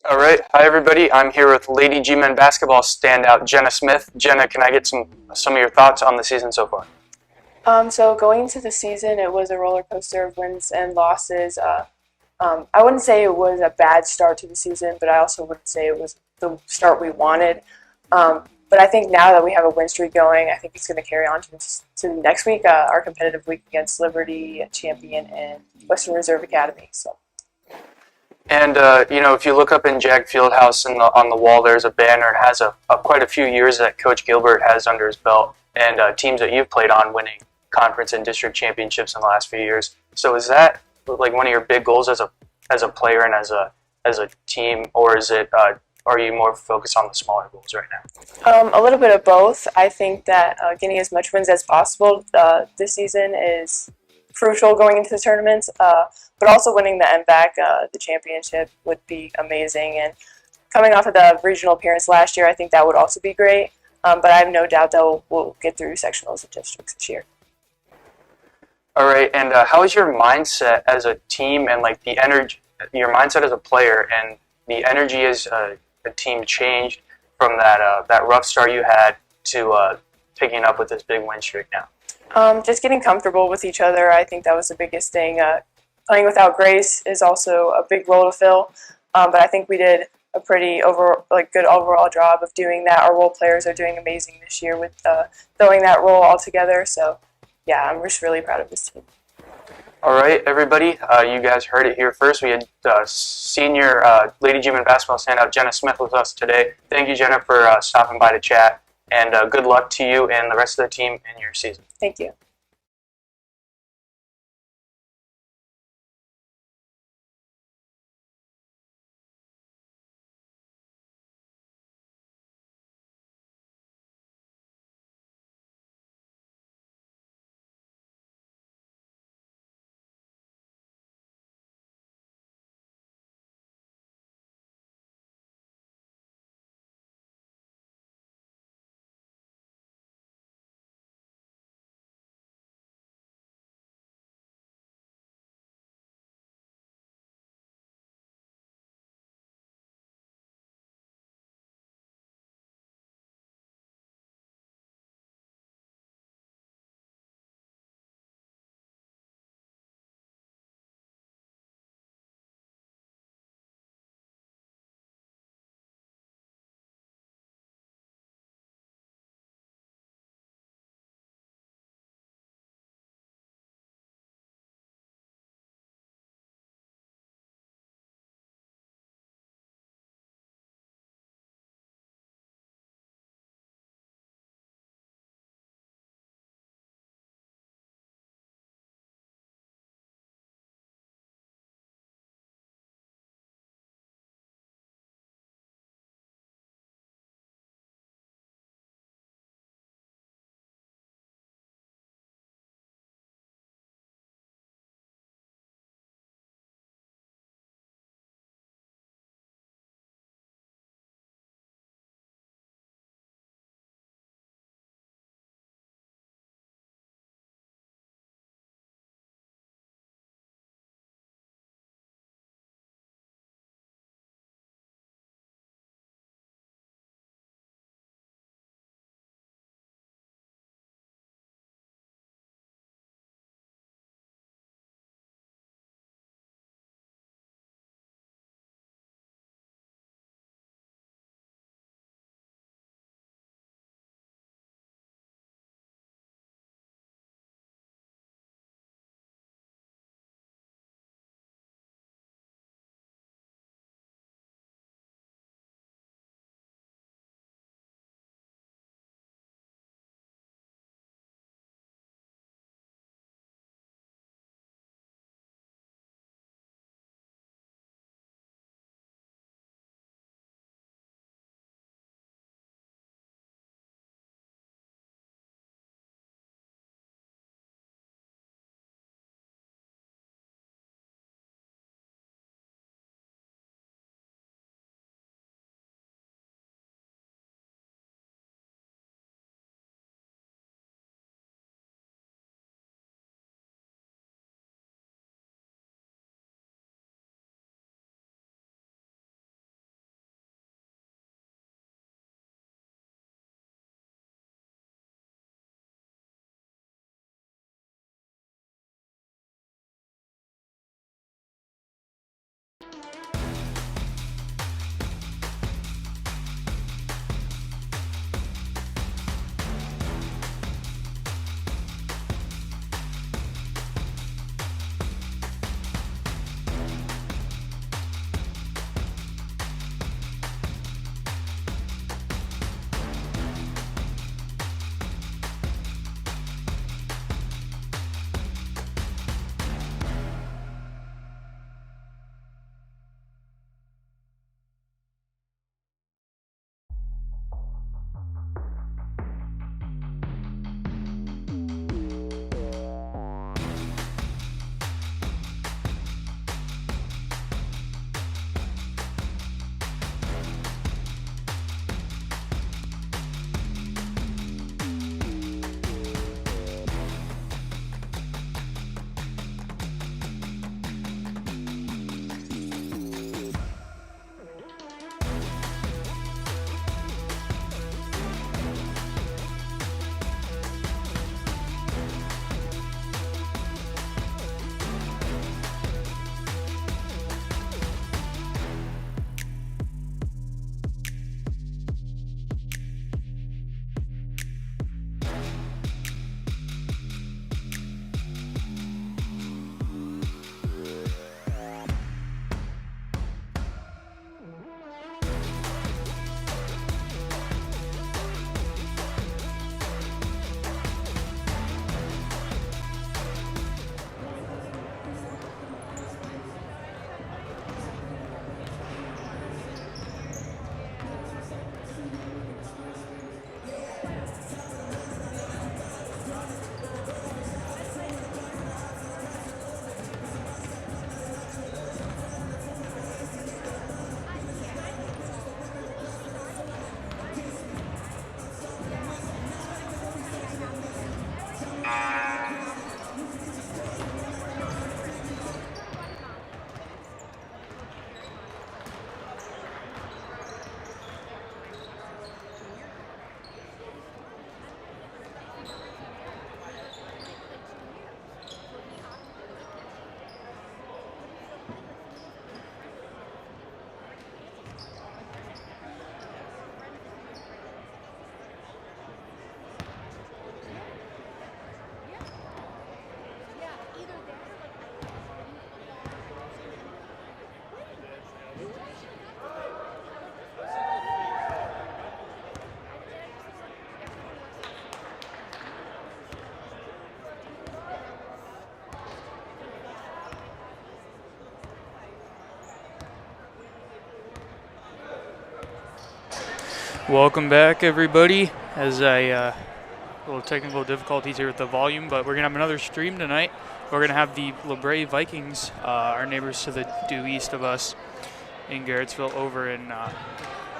All right. Hi, everybody. I'm here with Lady G-Men basketball standout Jenna Smith. Jenna, can I get some of your thoughts on the season so far? So going into the season, it was a roller coaster of wins and losses. I wouldn't say it was a bad start to the season, but I also wouldn't say it was the start we wanted. But I think now that we have a win streak going, I think it's going to carry on to next week, our competitive week against Liberty, Champion, and Western Reserve Academy. So. And if you look up in Jag Fieldhouse on the wall, there's a banner. It has quite a few years that Coach Gilbert has under his belt, and teams that you've played on winning conference and district championships in the last few years. So is that like one of your big goals as a player and as a team, or is it are you more focused on the smaller goals right now? A little bit of both. I think that getting as much wins as possible this season is crucial going into the tournaments, but also winning the MVAC, the championship, would be amazing. And coming off of the regional appearance last year, I think that would also be great. But I have no doubt that we'll get through sectionals and districts this year. All right, and how is your mindset as a team and like the energy, your mindset as a player and the energy as a team changed from that rough start you had to picking up with this big win streak now? Just getting comfortable with each other. I think that was the biggest thing. Playing without Grace is also a big role to fill, but I think we did a pretty good overall job of doing that. Our role players are doing amazing this year with throwing that role all together. So, yeah, I'm just really proud of this team. All right, everybody, you guys heard it here first. We had senior Lady G-Men basketball standout Jenna Smith with us today. Thank you, Jenna, for stopping by to chat, and good luck to you and the rest of the team in your season. Thank you. Welcome back, everybody. As little technical difficulties here with the volume, but we're gonna have another stream tonight. We're gonna have the Labrae Vikings, our neighbors to the due east of us in Garrettsville, over in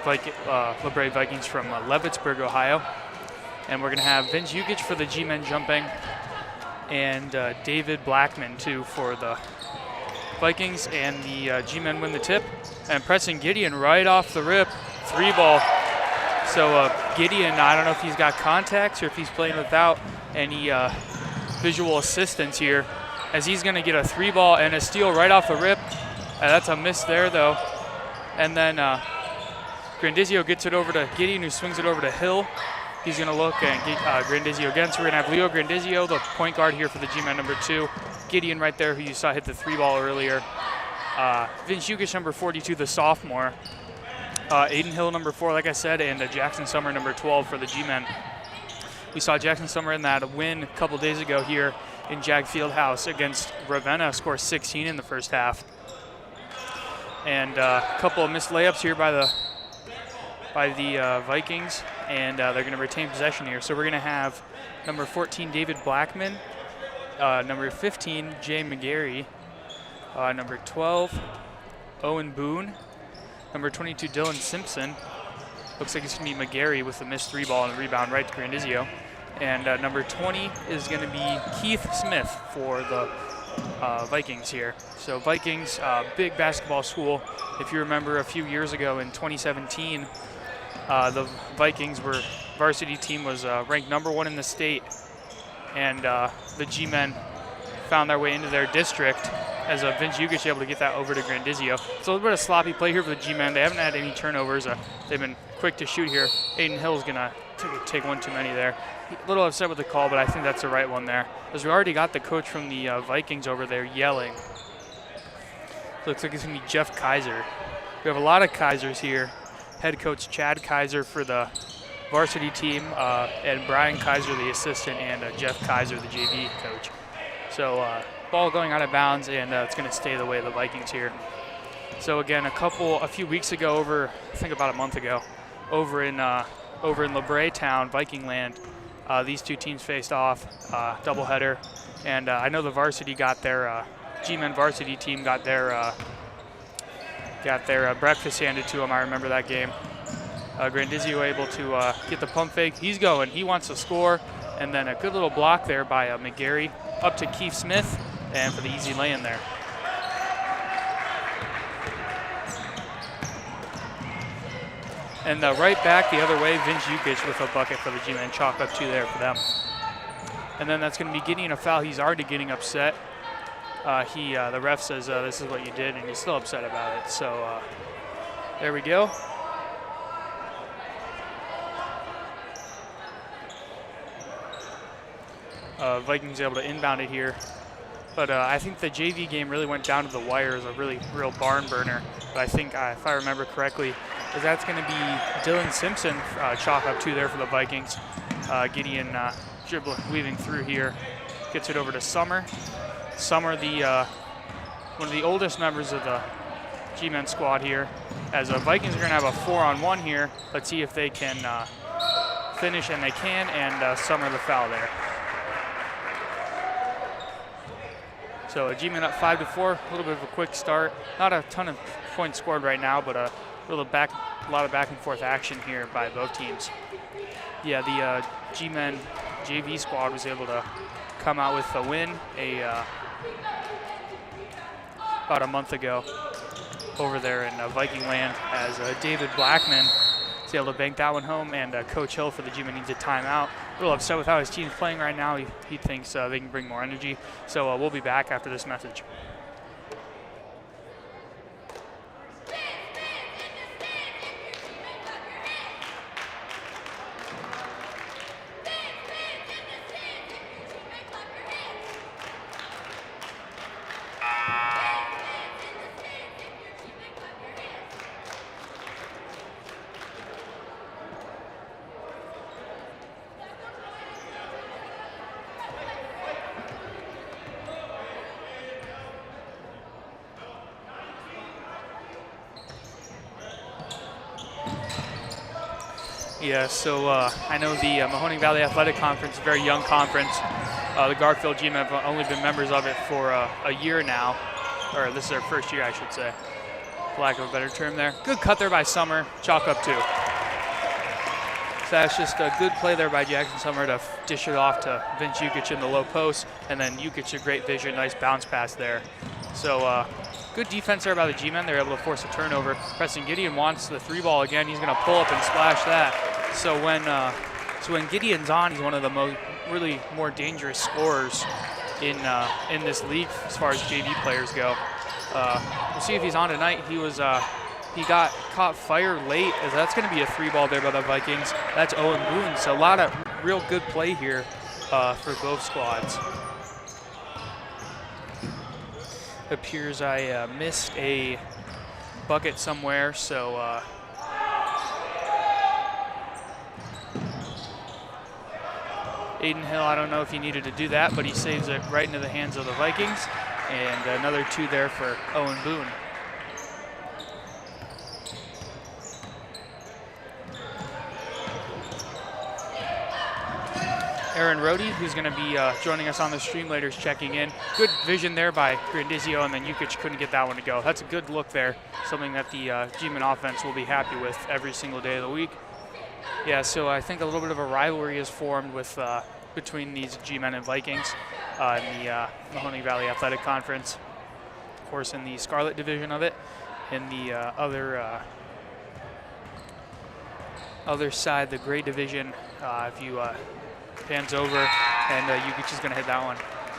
Labrae Vikings from Leavittsburg, Ohio, and we're gonna have Vince Jukic for the G-men jumping, and David Blackman too for the Vikings, and the G-men win the tip, and Preston Gideon right off the rip, 3-ball. So Gideon, I don't know if he's got contacts or if he's playing without any visual assistance here, as he's going to get a 3-ball and a steal right off the rip. That's a miss there, though. And then Grandizio gets it over to Gideon, who swings it over to Hill. He's going to look and get Grandizio again. So we're going to have Leo Grandizio, the point guard here for the G-men number 2. Gideon right there, who you saw hit the 3-ball earlier. Vince Jukic, number 42, the sophomore. Aiden Hill, number 4, like I said, and Jackson Summer, number 12 for the G-men. We saw Jackson Summer in that win a couple days ago here in Jag Fieldhouse against Ravenna, score 16 in the first half. And a couple of missed layups here by the Vikings, and they're going to retain possession here. So we're going to have number 14, David Blackman, number 15, Jay McGarry, number 12, Owen Boone, number 22, Dylan Simpson. Looks like it's going to be McGarry with the missed 3-ball and the rebound right to Grandizio. And number 20 is going to be Keith Smith for the Vikings here. So Vikings, big basketball school. If you remember a few years ago in 2017, the Vikings varsity team was ranked number 1 in the state. And the G-men found their way into their district as Vince Jukic able to get that over to Grandizio. It's a little bit of sloppy play here for the G-men. They haven't had any turnovers. They've been quick to shoot here. Aiden Hill's going to take one too many there. A little upset with the call, but I think that's the right one there. Because we already got the coach from the Vikings over there yelling. Looks like it's going to be Jeff Kaiser. We have a lot of Kaisers here. Head coach Chad Kaiser for the varsity team, and Brian Kaiser, the assistant, and Jeff Kaiser, the JV coach. So ball going out of bounds, and it's going to stay the way of the Vikings here. So again, a few weeks ago, I think about a month ago, over in Labrae town, Viking land, these two teams faced off, doubleheader, and I know the varsity got their G-men varsity team got their breakfast handed to them. I remember that game. Grandizio able to get the pump fake. He's going. He wants to score. And then a good little block there by McGarry up to Keith Smith, and for the easy lay-in there. And right back the other way, Vince Jukic with a bucket for the G-men. Chalk up 2 there for them. And then that's going to be getting a foul. He's already getting upset. The ref says this is what you did, and he's still upset about it. So there we go. Vikings able to inbound it here. But I think the JV game really went down to the wire as a real barn burner. But I think, if I remember correctly, that's going to be Dylan Simpson, chalk up 2 there for the Vikings. Gideon dribbling, weaving through here. Gets it over to Summer. Summer, one of the oldest members of the G-men squad here. As the Vikings are going to have a 4-on-1 here. Let's see if they can finish, and they can, and Summer the foul there. So G-men up 5-4, a little bit of a quick start. Not a ton of points scored right now, but a lot of back and forth action here by both teams. Yeah, the G-men JV squad was able to come out with a win about a month ago over there in Viking land, as David Blackman is able to bank that one home, and Coach Hill for the G-men needs a timeout. A little upset with how his team's playing right now. He thinks they can bring more energy. So we'll be back after this message. Yeah, so I know the Mahoning Valley Athletic Conference is a very young conference. The Garfield G-men have only been members of it for a year now, or this is their first year, I should say, for lack of a better term there. Good cut there by Summer, chalk up 2. So that's just a good play there by Jackson Summer to dish it off to Vince Jukic in the low post, and then Jukic a great vision, nice bounce pass there. So good defense there by the G-men. They're able to force a turnover. Preston Gideon wants the 3-ball again. He's going to pull up and splash that. So when Gideon's on, he's one of the really more dangerous scorers in this league as far as JV players go. We'll see if he's on tonight. He got caught fire late, as that's going to be a 3-ball there by the Vikings. That's Owen Boone. So a lot of real good play here for both squads. It appears I missed a bucket somewhere, so Aiden Hill, I don't know if he needed to do that, but he saves it right into the hands of the Vikings. And another 2 there for Owen Boone. Aaron Rohde, who's going to be joining us on the stream later, is checking in. Good vision there by Grandizio, and then Jukic couldn't get that one to go. That's a good look there, something that the G-men offense will be happy with every single day of the week. Yeah, so I think a little bit of a rivalry is formed with between these G-men and Vikings in the Mahoning Valley Athletic Conference. Of course, in the Scarlet division of it. In the other side, the gray division, if you pans over, and Jukic is going to hit that one.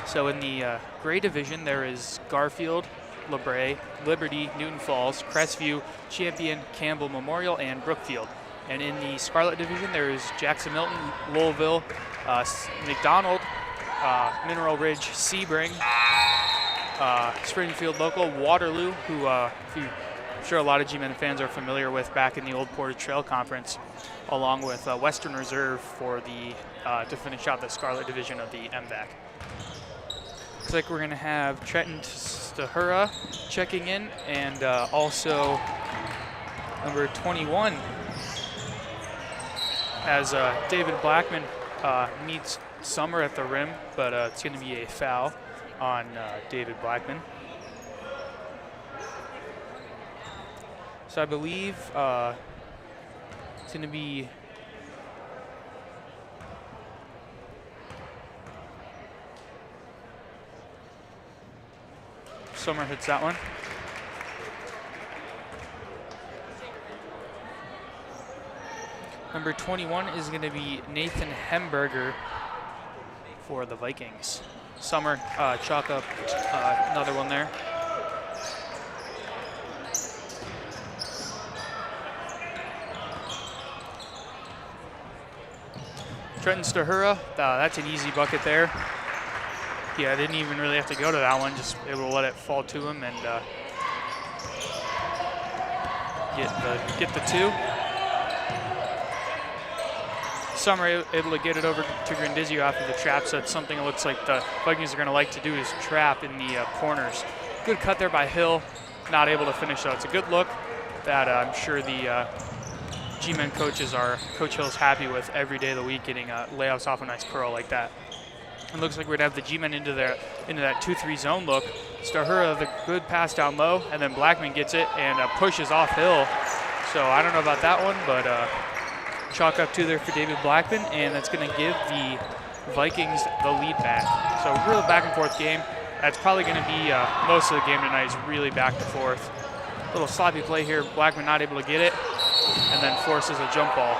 So in the gray division, there is Garfield, Labrae, Liberty, Newton Falls, Crestview, Champion, Campbell Memorial, and Brookfield. And in the scarlet division, there is Jackson Milton, Lowellville, McDonald, Mineral Ridge, Sebring, Springfield Local, Waterloo, who I'm sure a lot of G-Men fans are familiar with back in the old Portage Trail Conference, along with Western Reserve for the to finish out the scarlet division of the MVAC. Looks like we're going to have Trenton Stahura checking in, and also number 21 as David Blackman meets Summer at the rim, but it's going to be a foul on David Blackman. So I believe it's going to be Summer hits that one. Number 21 is going to be Nathan Hemberger for the Vikings. Summer chalk up another one there. Trenton Stahura, that's an easy bucket there. Yeah, I didn't even really have to go to that one, just able to let it fall to him and get the two. Summer able to get it over to Grandizio after the trap, so it's something it looks like the Vikings are going to like to do is trap in the corners. Good cut there by Hill, not able to finish though. It's a good look that I'm sure the G-Men coaches Coach Hill's happy with every day of the week, getting layups off a nice curl like that. It looks like we're going to have the G-Men into that 2-3 zone look. Stahura, the good pass down low, and then Blackman gets it and pushes off Hill. So I don't know about that one, but chalk up 2 there for David Blackman, and that's going to give the Vikings the lead back. So real back and forth game. That's probably going to be most of the game tonight is really back and forth. Little sloppy play here. Blackman not able to get it, and then forces a jump ball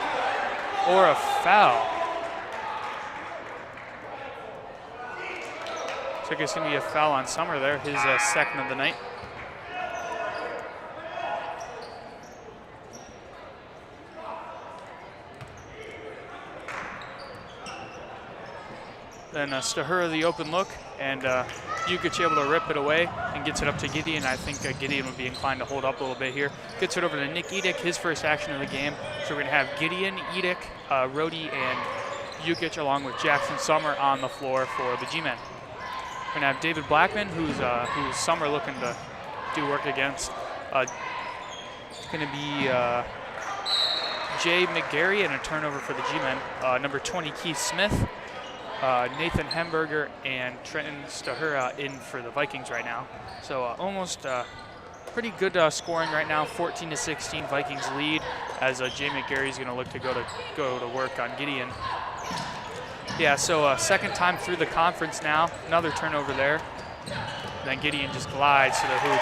or a foul. So I guess it's going to be a foul on Summer there, his second of the night. Then Stahura the open look, and Jukic able to rip it away and gets it up to Gideon. I think Gideon would be inclined to hold up a little bit here. Gets it over to Nick Edick, his first action of the game. So we're going to have Gideon, Edick, Rhodey, and Jukic along with Jackson Summer on the floor for the G-Men. We're going to have David Blackman, who's Summer looking to do work against. It's going to be Jay McGarry and a turnover for the G-Men. Number 20, Keith Smith, Nathan Hemberger, and Trenton Stahura in for the Vikings right now. So almost pretty good scoring right now. 14-16 Vikings lead as Jay McGarry's going to look to go to work on Gideon. Yeah, so second time through the conference now. Another turnover there. Then Gideon just glides to the hoop.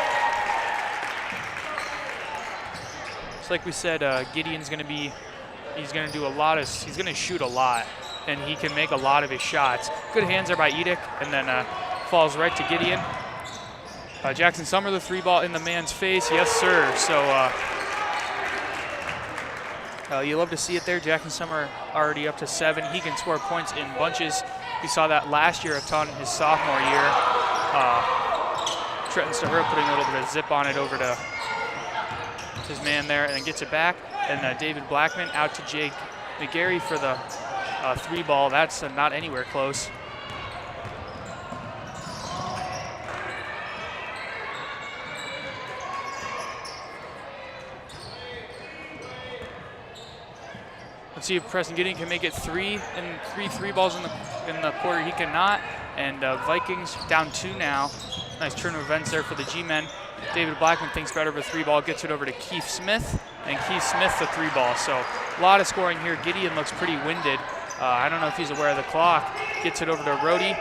It's like we said, Gideon's going to be, he's going to do a lot of, he's going to shoot a lot, and he can make a lot of his shots. Good hands there by Edick, and then falls right to Gideon. Jackson Summer, the 3-ball in the man's face. Yes, sir. So you love to see it there. Jackson Summer already up to 7. He can score points in bunches. We saw that last year a ton his sophomore year. Trenton Stahura putting a little bit of zip on it over to his man there, and then gets it back. And David Blackman out to Jake McGarry for the 3-ball. That's not anywhere close. Let's see if Preston Gideon can make it 3 and 3 balls in the quarter. He cannot, and Vikings down 2 now. Nice turn of events there for the G-Men. David Blackman thinks better of a 3-ball, gets it over to Keith Smith, and Keith Smith the 3-ball. So a lot of scoring here. Gideon looks pretty winded. I don't know if he's aware of the clock. Gets it over to Rhodey,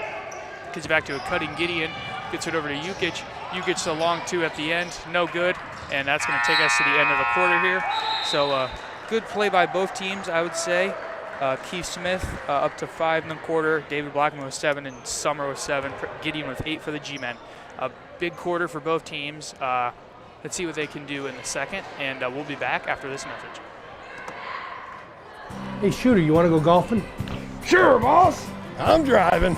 gets it back to a cutting Gideon, gets it over to Jukic. Jukic a long 2 at the end, no good, and that's going to take us to the end of the quarter here. So good play by both teams, I would say. Keith Smith up to 5.25. David Blackman with 7, and Summer with 7. Gideon with 8 for the G-men. A big quarter for both teams. Let's see what they can do in the second, and we'll be back after this message. Hey, Shooter, you want to go golfing? Sure, boss. I'm driving.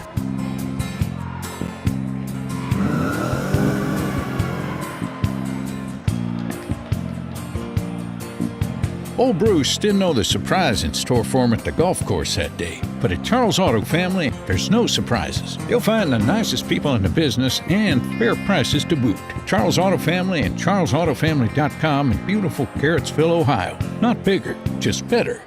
Old Bruce didn't know the surprise in store for him at the golf course that day. But at Charles Auto Family, there's no surprises. You'll find the nicest people in the business and fair prices to boot. Charles Auto Family and charlesautofamily.com in beautiful Carrotsville, Ohio. Not bigger, just better.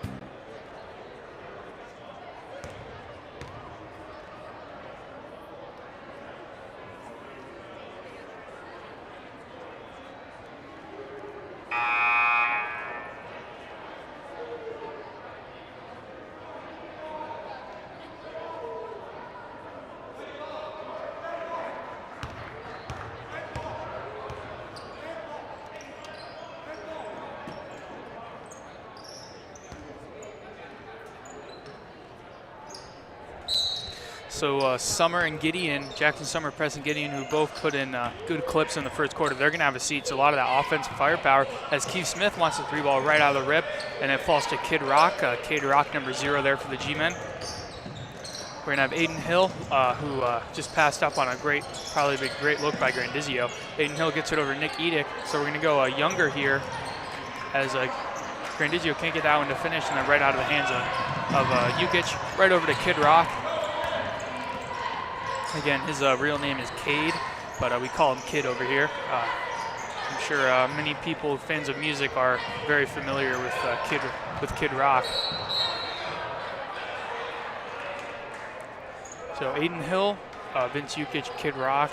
So Summer and Gideon, Jackson Summer, Preston Gideon, who both put in good clips in the first quarter, they're going to have a seat. So a lot of that offensive firepower as Keith Smith wants the 3-ball right out of the rip, and it falls to Kid Rock. Kid Rock, number 0 there for the G-men. We're going to have Aiden Hill, who just passed up on a probably a great look by Grandizio. Aiden Hill gets it over Nick Edick. So we're going to go younger here as Grandizio can't get that one to finish, and then right out of the hands of Jukic, right over to Kid Rock. Again, his real name is Cade, but we call him Kid over here. I'm sure many people, fans of music, are very familiar with Kid Rock. So Aiden Hill, Vince Jukic, Kid Rock,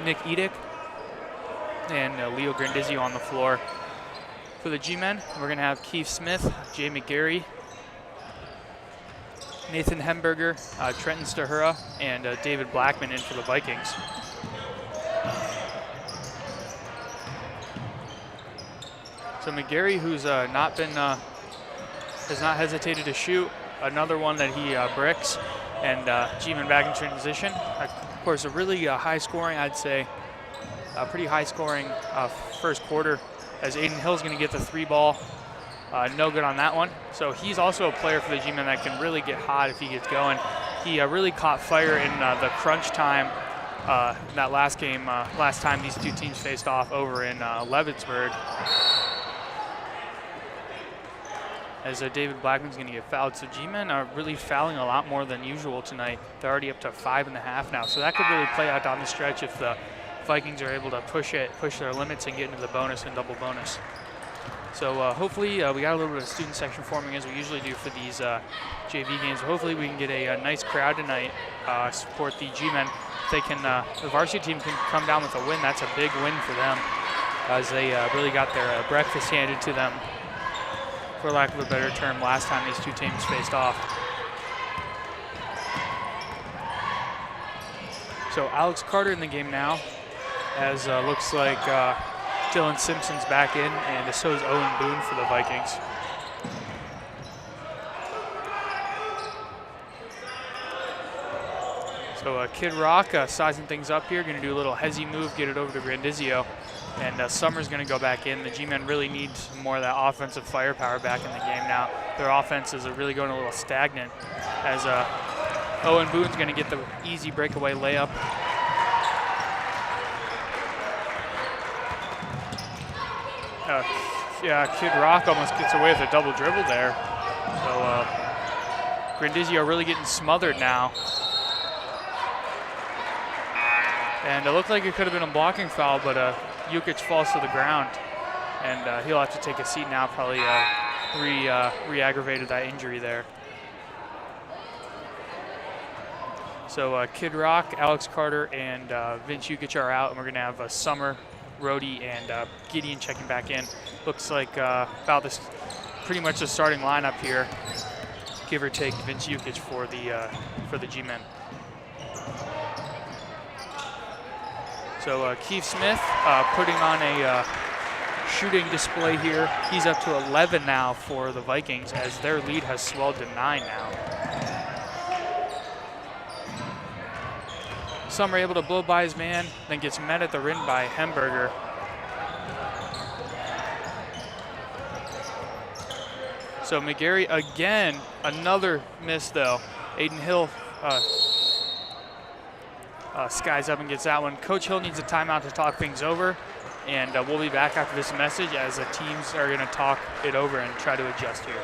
Nick Edick, and Leo Grandizio on the floor. For the G-men, we're going to have Keith Smith, Jay McGarry, Nathan Hemberger, Trenton Stahura, and David Blackman in for the Vikings. So McGarry, who's has not hesitated to shoot, another one that he bricks, and G-men back in transition. Of course, a really high scoring, I'd say, a pretty high scoring first quarter, as Aiden Hill's going to get the 3-ball. No good on that one. So he's also a player for the G-men that can really get hot if he gets going. He really caught fire in the crunch time that last game, last time these two teams faced off over in Leavittsburg. As David Blackman's going to get fouled. So G-men are really fouling a lot more than usual tonight. They're already up to 5.5 now. So that could really play out down the stretch if the Vikings are able to push their limits and get into the bonus and double bonus. So hopefully we got a little bit of student section forming as we usually do for these JV games. Hopefully we can get a nice crowd tonight, support the G-men. If they can, the varsity team can come down with a win, that's a big win for them, as they really got their breakfast handed to them, for lack of a better term, last time these two teams faced off. So Alex Carter in the game now, as looks like Dylan Simpson's back in, and so is Owen Boone for the Vikings. So Kid Rock sizing things up here, going to do a little hezzy move, get it over to Grandizio, and Summer's going to go back in. The G-men really need some more of that offensive firepower back in the game now. Their offense is really going a little stagnant, as Owen Boone's going to get the easy breakaway layup. Yeah, Kid Rock almost gets away with a double dribble there. So Grandizio really getting smothered now. And it looked like it could have been a blocking foul, but Jukic falls to the ground. And he'll have to take a seat now, probably re-aggravated that injury there. So Kid Rock, Alex Carter, and Vince Jukic are out, and we're going to have Summer, Rhodey, and Gideon checking back in. Looks like about this, pretty much the starting lineup here, give or take Vince Jukic for the G-men. So Keith Smith putting on a shooting display here. He's up to 11 now for the Vikings as their lead has swelled to 9 now. Summer able to blow by his man, then gets met at the rim by Hemberger. So McGarry again, another miss though. Aiden Hill skies up and gets that one. Coach Hill needs a timeout to talk things over, and we'll be back after this message as the teams are going to talk it over and try to adjust here.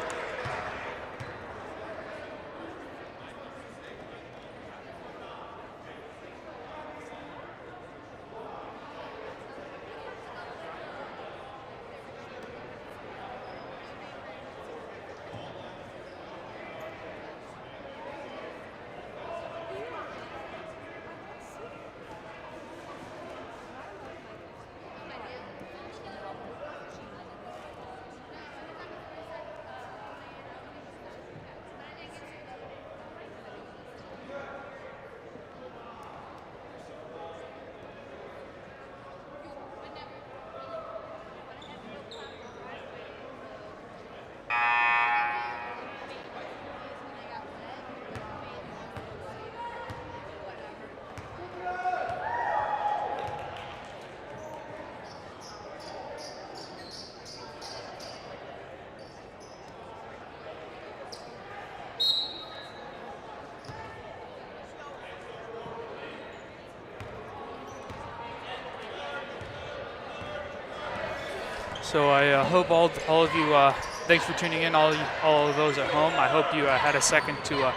So I hope all of you, thanks for tuning in, all of those at home. I hope you had a second to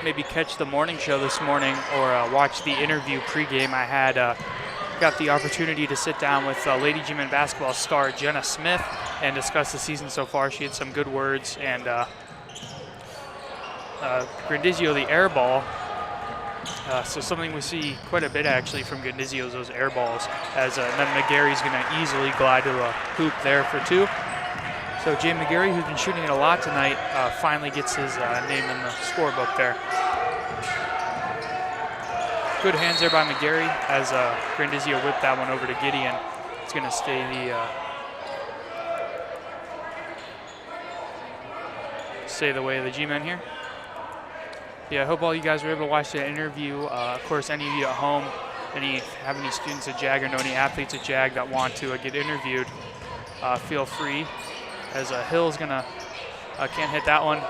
maybe catch the morning show this morning or watch the interview pregame. I had got the opportunity to sit down with Lady G-Men basketball star Jenna Smith and discuss the season so far. She had some good words, and Grandizio, the air ball. So something we see quite a bit actually from Grandizio's those air balls, as then McGarry's going to easily glide to a hoop there for 2. So Jay McGarry, who's been shooting it a lot tonight, finally gets his name in the scorebook there. Good hands there by McGarry as Grandizio whipped that one over to Gideon. It's going to stay the way of the G-men here. Yeah, I hope all you guys were able to watch the interview. Of course, any of you at home, have any students at JAG or know any athletes at JAG that want to get interviewed, feel free. As Hill's gonna, can't hit that one.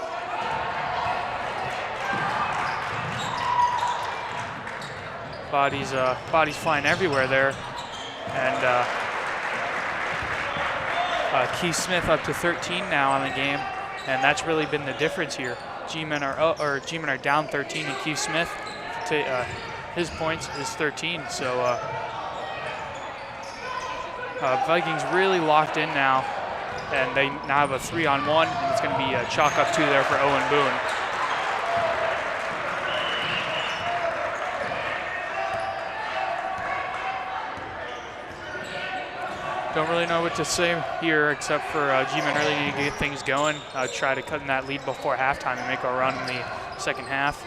Bodies flying everywhere there. And Keith Smith up to 13 now on the game, and that's really been the difference here. G-men are down 13, and Keith Smith, his points is 13. So Vikings really locked in now, and they now have a 3-on-1, and it's going to be a chalk up 2 there for Owen Boone. Don't really know what to say here except for G-men really need to get things going, try to cut in that lead before halftime and make a run in the second half.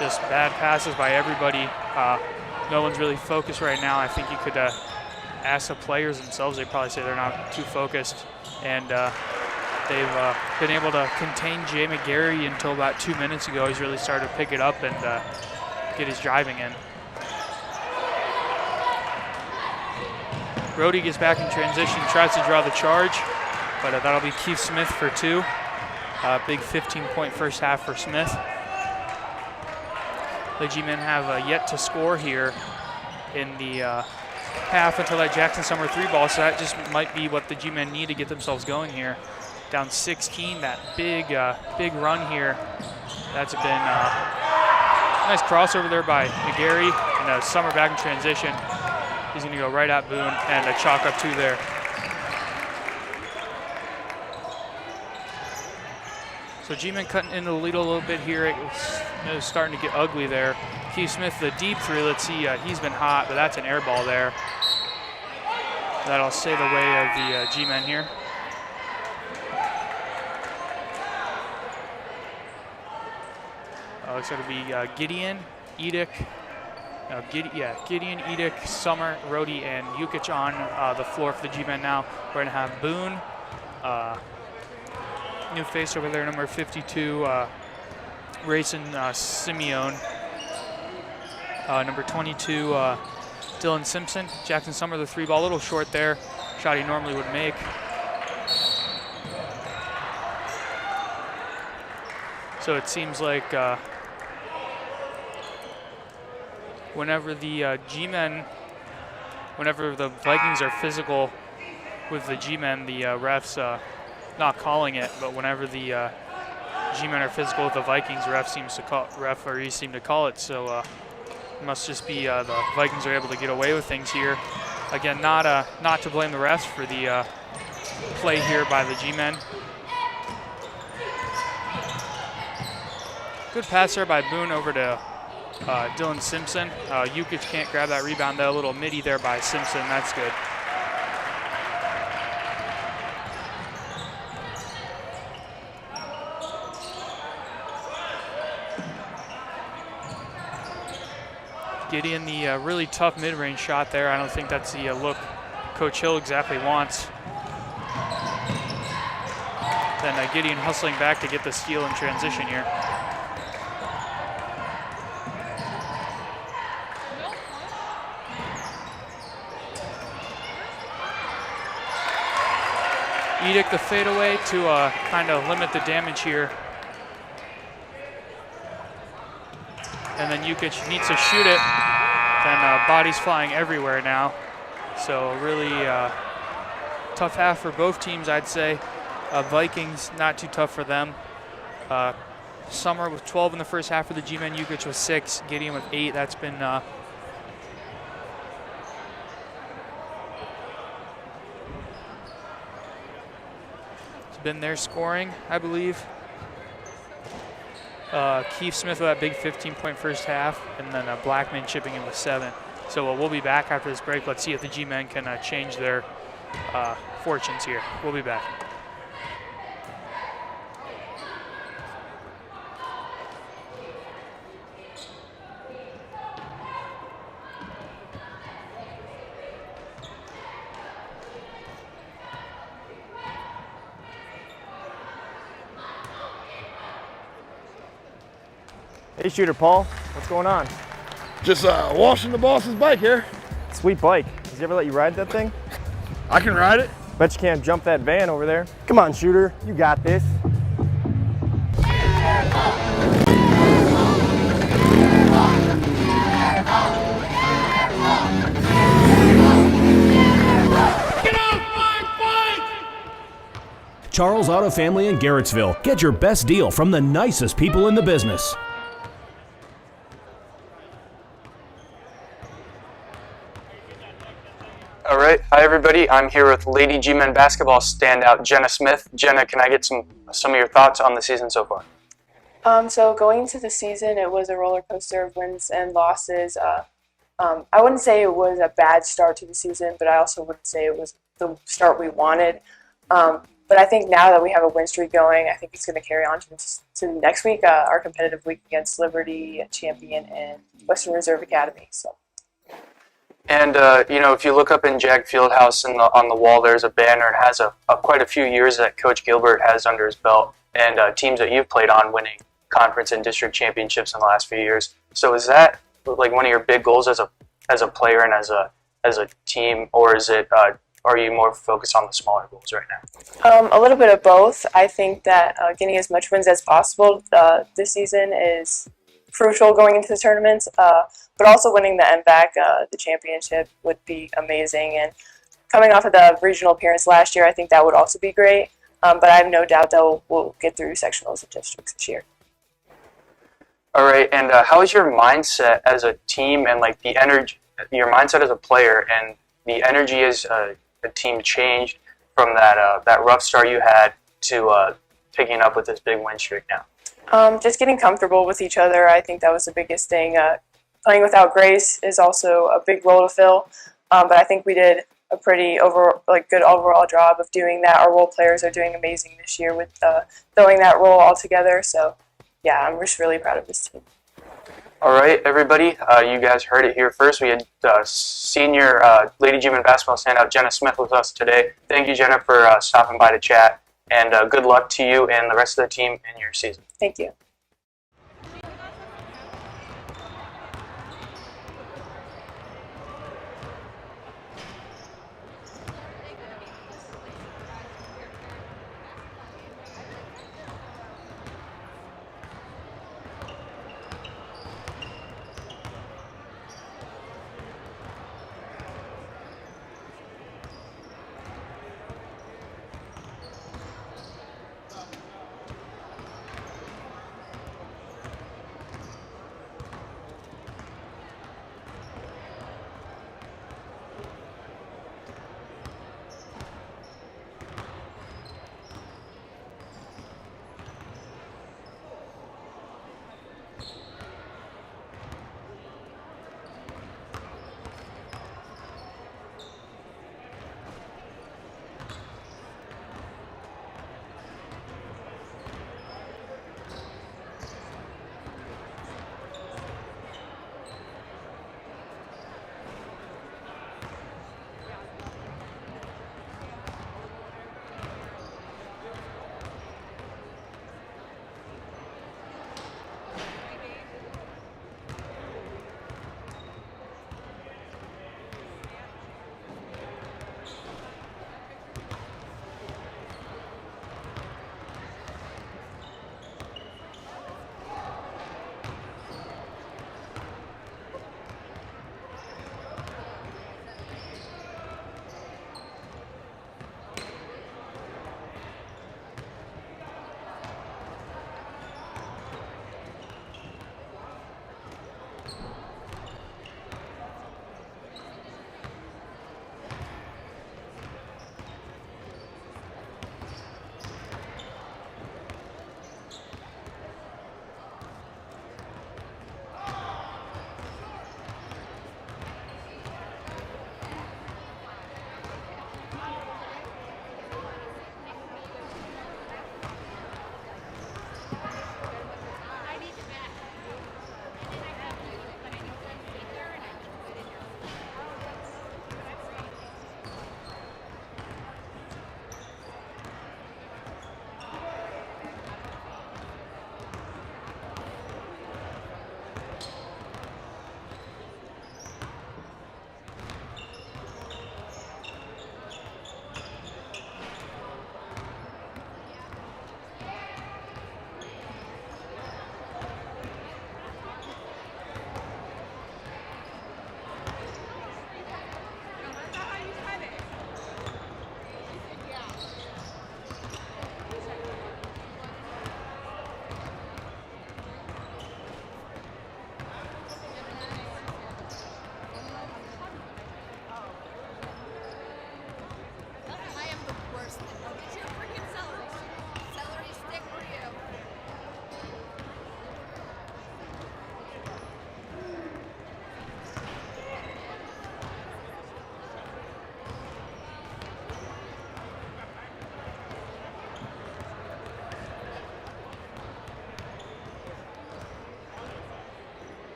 Just bad passes by everybody. No one's really focused right now. I think you could ask the players themselves. They probably say they're not too focused. And they've been able to contain Jay McGarry until about 2 minutes ago. He's really started to pick it up and get his driving in. Brody gets back in transition, tries to draw the charge, but that'll be Keith Smith for 2. Big 15-point first half for Smith. The G-men have yet to score here in the half until that Jackson Summer 3 ball, so that just might be what the G-men need to get themselves going here. Down 16, that big run here. That's been nice crossover there by McGarry, and Summer back in transition. He's going to go right at Boone and a chalk up 2 there. So G-men cutting into the lead a little bit here. It was starting to get ugly there. Keith Smith, the deep 3. Let's see, he's been hot, but that's an air ball there. That'll stay the way of the G-men here. Looks like it'll be Gideon, Edick, Gideon, Edick, Summer, Rhodey, and Jukic on the floor for the G-men now. We're going to have Boone, new face over there, number 52, Rayson Simeone, number 22, Dylan Simpson. Jackson Summer, the three ball, a little short there. Shot he normally would make. So it seems like whenever the whenever the Vikings are physical with the G-men, the refs not calling it, but whenever the G-men are physical with the Vikings, referees seem to call it. So it must just be the Vikings are able to get away with things here. Again, not to blame the refs for the play here by the G-men. Good pass there by Boone over to Dylan Simpson. Jukic can't grab that rebound though. A little midi there by Simpson. That's good. Gideon, the really tough mid-range shot there. I don't think that's the look Coach Hill exactly wants. Then Gideon hustling back to get the steal in transition here. Edick the fadeaway to kind of limit the damage here. And then Jukic needs to shoot it. Then bodies flying everywhere now. So really tough half for both teams, I'd say. Vikings, not too tough for them. Summer with 12 in the first half for the G-men. Jukic with 6. Gideon with 8. That's been been their scoring, I believe. Keith Smith with that big 15-point first half, and then Blackman chipping in with 7. So we'll be back after this break. Let's see if the G-men can change their fortunes here. We'll be back. Hey, Shooter Paul, what's going on? Just washing the boss's bike here. Sweet bike. Does he ever let you ride that thing? I can ride it. Bet you can't jump that van over there. Come on, Shooter, you got this. Charles Auto Family in Garrettsville. Get your best deal from the nicest people in the business. All right, hi everybody. I'm here with Lady G-Men basketball standout Jenna Smith. Jenna, can I get some of your thoughts on the season so far? So going into the season, it was a roller coaster of wins and losses. I wouldn't say it was a bad start to the season, but I also wouldn't say it was the start we wanted. But I think now that we have a win streak going, I think it's going to carry on to next week, our competitive week against Liberty, Champion, and Western Reserve Academy. So. And if you look up in Jag Fieldhouse on the wall, there's a banner. It has quite a few years that Coach Gilbert has under his belt, and teams that you've played on winning conference and district championships in the last few years. So is that like one of your big goals as a player and as a team, or is it are you more focused on the smaller goals right now? A little bit of both. I think that getting as much wins as possible this season is crucial going into the tournaments, but also winning the MVAC, the championship, would be amazing. And coming off of the regional appearance last year, I think that would also be great. But I have no doubt that we'll get through sectionals and districts this year. All right, and how is your mindset as a team and like the energy, your mindset as a player and the energy as a team changed from that rough start you had to picking up with this big win streak now? Just getting comfortable with each other. I think that was the biggest thing. Playing without Grace is also a big role to fill, but I think we did a pretty good overall job of doing that. Our role players are doing amazing this year with throwing that role all together. So, yeah, I'm just really proud of this team. All right, everybody, you guys heard it here first. We had senior Lady G-Men basketball standout Jenna Smith with us today. Thank you, Jenna, for stopping by to chat, and good luck to you and the rest of the team in your season. Thank you.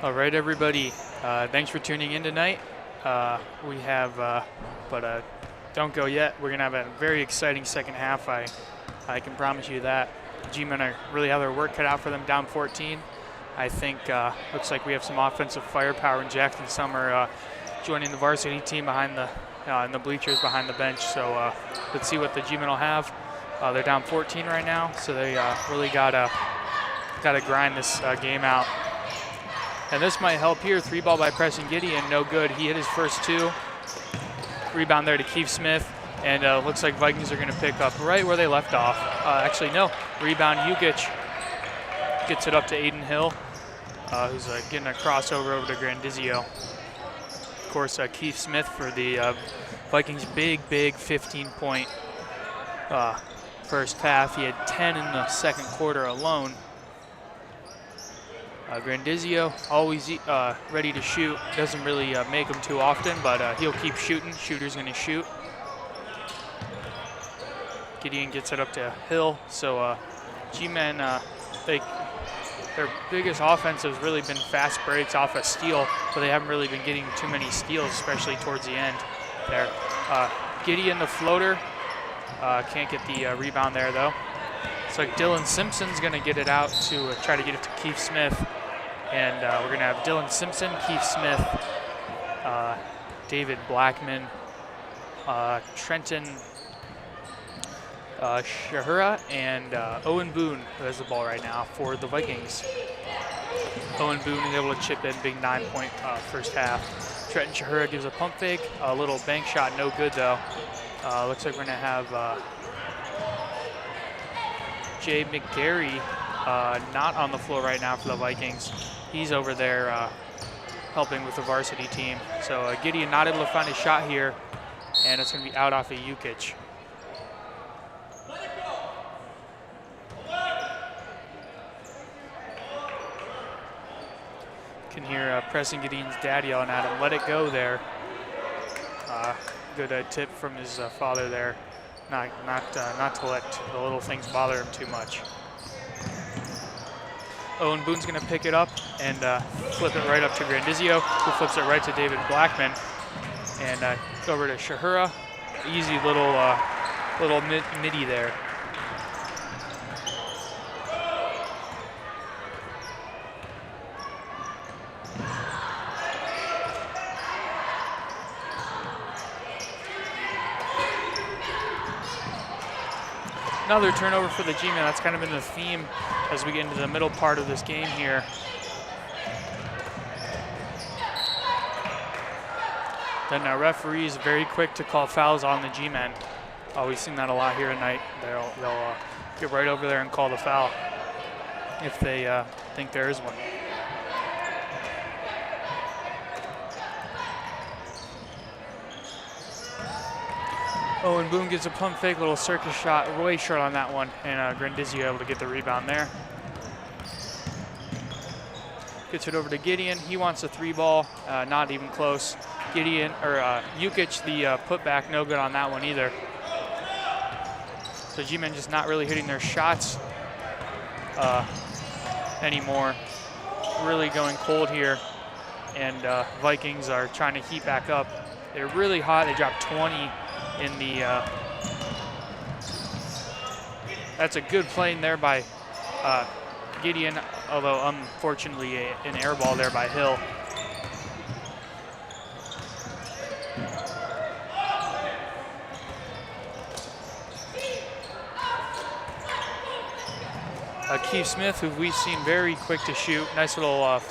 All right, everybody. Thanks for tuning in tonight. We have, but don't go yet. We're gonna have a very exciting second half. I can promise you that. G-men are really have their work cut out for them, down 14. I think looks like we have some offensive firepower, and Jackson Summer joining the varsity team behind the in the bleachers behind the bench. So let's see what the G-men will have. They're down 14 right now, so they really gotta grind this game out. And this might help here. 3-ball by Preston Gideon, no good. He hit his first 2. Rebound there to Keith Smith, and looks like Vikings are going to pick up right where they left off. Actually, no. Rebound, Ukic gets it up to Aiden Hill, who's getting a crossover over to Grandizio. Of course, Keith Smith for the Vikings' big 15-point first half. He had 10 in the second quarter alone. Grandizio, always ready to shoot. Doesn't really make them too often, but he'll keep shooting. Shooter's going to shoot. Gideon gets it up to Hill. So G-men, their biggest offense has really been fast breaks off a steal, but they haven't really been getting too many steals, especially towards the end there. Gideon, the floater, can't get the rebound there, though. It's like Dylan Simpson's going to get it out to try to get it to Keith Smith. And we're going to have Dylan Simpson, Keith Smith, David Blackman, Trenton Shahura, and Owen Boone, who has the ball right now for the Vikings. Owen Boone is able to chip in, big 9-point first half. Trenton Shahura gives a pump fake, a little bank shot, no good though. Looks like we're going to have Jay McGarry not on the floor right now for the Vikings. He's over there helping with the varsity team. So Gideon not able to find a shot here, and it's going to be out off of Ukic. Can hear Preston Gideon's dad yelling at him, "Let it go there." Good tip from his father there, not to let the little things bother him too much. Owen Boone's going to pick it up and flip it right up to Grandizio, who flips it right to David Blackman, and over to Shahura. Easy little midi there. Another turnover for the G-men. That's kind of been the theme as we get into the middle part of this game here. Then referees very quick to call fouls on the G-men. We've seen that a lot here tonight. They'll get right over there and call the foul if they think there is one. Owen Boone gets a pump fake, little circus shot, way short on that one, and Grandizio able to get the rebound there. Gets it over to Gideon. He wants a 3-ball, not even close. Gideon, or Ukic, the putback, no good on that one either. So G-men just not really hitting their shots anymore. Really going cold here, and Vikings are trying to heat back up. They're really hot. They dropped 20 in the, that's a good play in there by Gideon, although unfortunately an air ball there by Hill. Keith Smith, who we've seen very quick to shoot. Nice little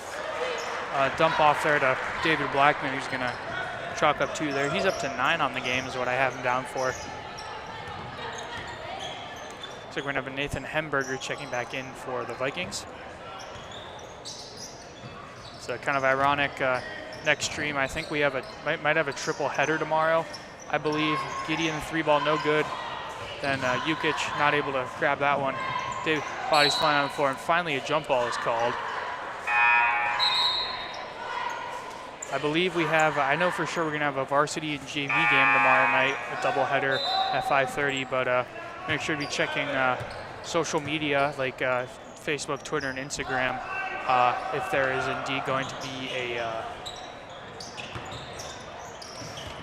dump off there to David Blackman, who's going to chalk up 2 there. He's up to 9 on the game is what I have him down for. Looks like we're going to have a Nathan Hemberger checking back in for the Vikings. It's kind of ironic. Next stream, I think we have might have a triple header tomorrow. I believe Gideon 3-ball, no good. Then Ukic not able to grab that one. Dave, body's flying on the floor, and finally a jump ball is called. I believe we have, I know for sure we're going to have a varsity and JV game tomorrow night, a doubleheader at 5:30, but make sure to be checking social media like Facebook, Twitter, and Instagram if there is indeed going to be a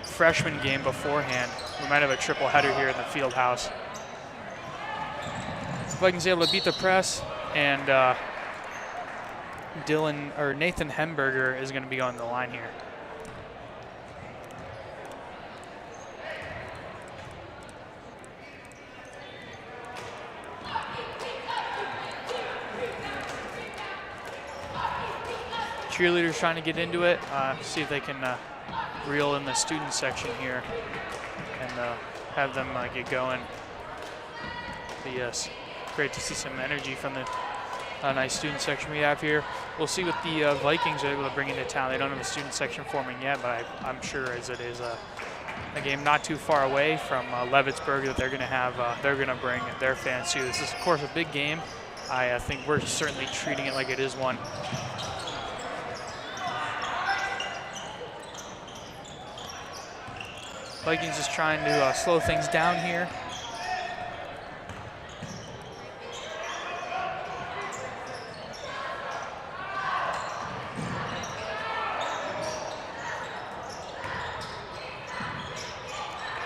freshman game beforehand. We might have a triple header here in the field house. Vikings able to beat the press, and Nathan Hemberger is going to be on the line here. Cheerleaders trying to get into it, see if they can reel in the student section here and have them get going. But yes, great to see some energy from the nice student section we have here. We'll see what the Vikings are able to bring into town. They don't have a student section forming yet, but I'm sure as it is a game not too far away from Levittsburg that they're going to have, they're going to bring their fans too. This is of course a big game. I think we're certainly treating it like it is one. Vikings is trying to slow things down here.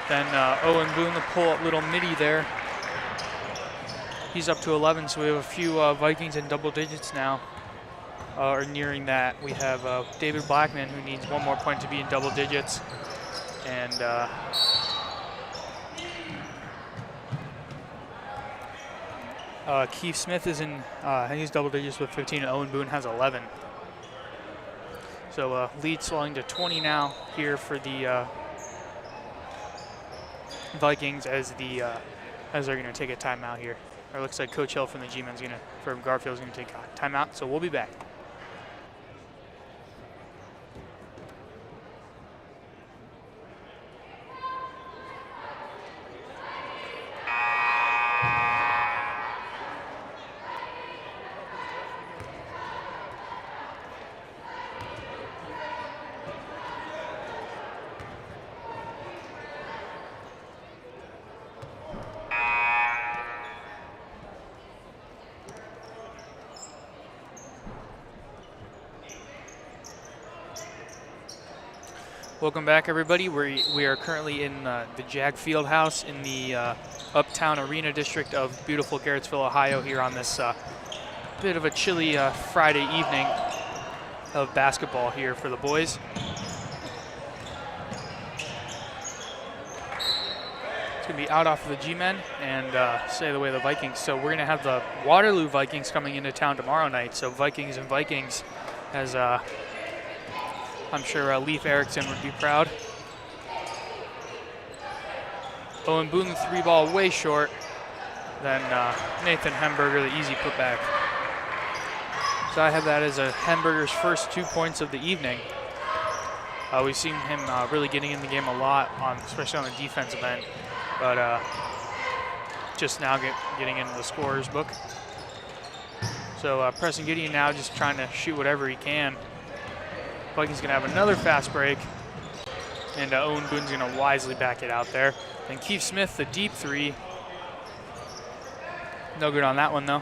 Then Owen Boone, the pull-up little midi there. He's up to 11, so we have a few Vikings in double digits now, or nearing that. We have David Blackman, who needs one more point to be in double digits. And Keith Smith is in, he's double digits with 15, and Owen Boone has 11. So lead swelling to 20 now here for the Vikings as they're going to take a timeout here. Or it looks like Coach Hill from the G-Men's from Garfield is going to take a timeout. So we'll be back. Welcome back, everybody. We are currently in the Jag Field House in the Uptown Arena District of beautiful Garrettsville, Ohio, here on this bit of a chilly Friday evening of basketball here for the boys. It's going to be out off of the G-Men and stay the way of the Vikings. So we're going to have the Waterloo Vikings coming into town tomorrow night. So Vikings and Vikings, as I'm sure Leif Erickson would be proud. Owen Boone, the three ball way short. Then Nathan Hemberger, the easy putback. So I have that as a Hemberger's first 2 points of the evening. We've seen him really getting in the game a lot, especially on the defensive end. But just now getting into the scorer's book. So Preston Gideon now just trying to shoot whatever he can. Vikings going to have another fast break, and Owen Boone's going to wisely back it out there. Then Keith Smith, the deep three. No good on that one, though.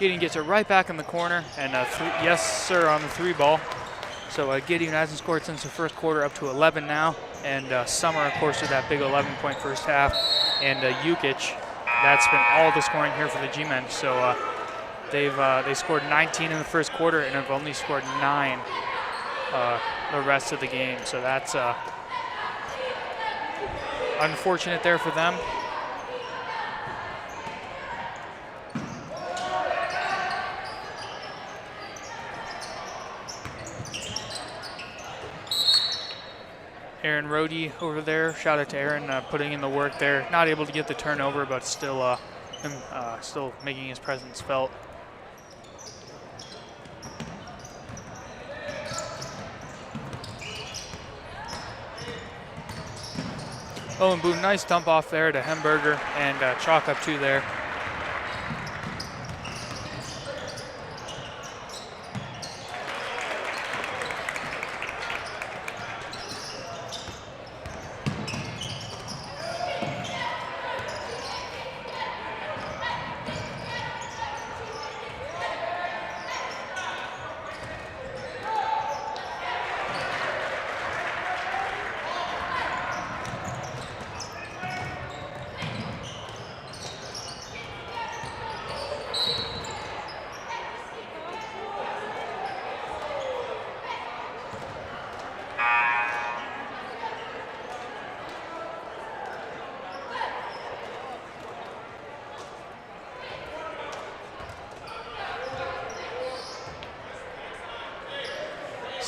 Gideon gets it right back in the corner, and yes, sir, on the three ball. So Gideon hasn't scored since the first quarter, up to 11 now. And Summer, of course, with that big 11-point first half. And Jukic, that's been all the scoring here for the G-Men. So they scored 19 in the first quarter and have only scored 9 the rest of the game. So that's unfortunate there for them. Aaron Rohde over there. Shout out to Aaron putting in the work there. Not able to get the turnover, but still still making his presence felt. Owen Boone, nice dump off there to Hemberger, and chalk up 2 there.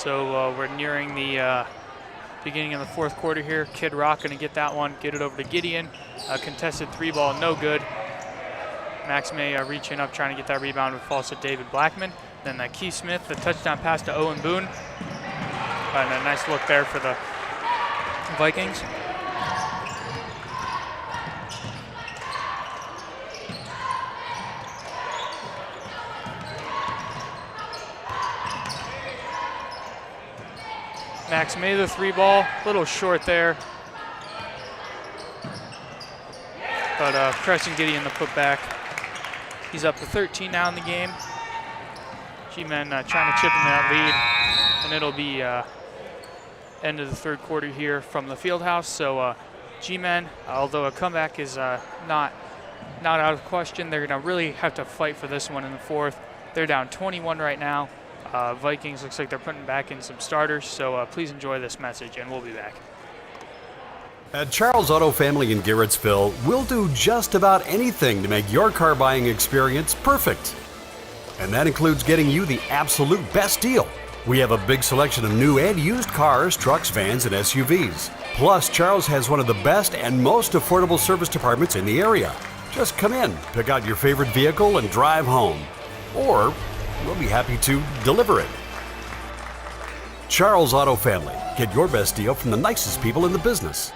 So we're nearing the beginning of the fourth quarter here. Kid Rock gonna get that one, get it over to Gideon. Contested 3-ball, no good. Max May reaching up, trying to get that rebound, but falls to David Blackman. Then Keith Smith, the touchdown pass to Owen Boone. And a nice look there for the Vikings. Max May, the 3-ball, a little short there. But Preston Gideon the putback. He's up to 13 now in the game. G-Men trying to chip in that lead, and it'll be end of the third quarter here from the field house. So G-Men, although a comeback is not out of question, they're gonna really have to fight for this one in the fourth. They're down 21 right now. Vikings looks like they're putting back in some starters. So please enjoy this message, and we'll be back. At Charles Auto Family in Garrettsville, we'll do just about anything to make your car buying experience perfect. And that includes getting you the absolute best deal. We have a big selection of new and used cars, trucks, vans, and SUVs. Plus, Charles has one of the best and most affordable service departments in the area. Just come in, pick out your favorite vehicle, and drive home. Or we'll be happy to deliver it. Charles Auto Family. Get your best deal from the nicest people in the business.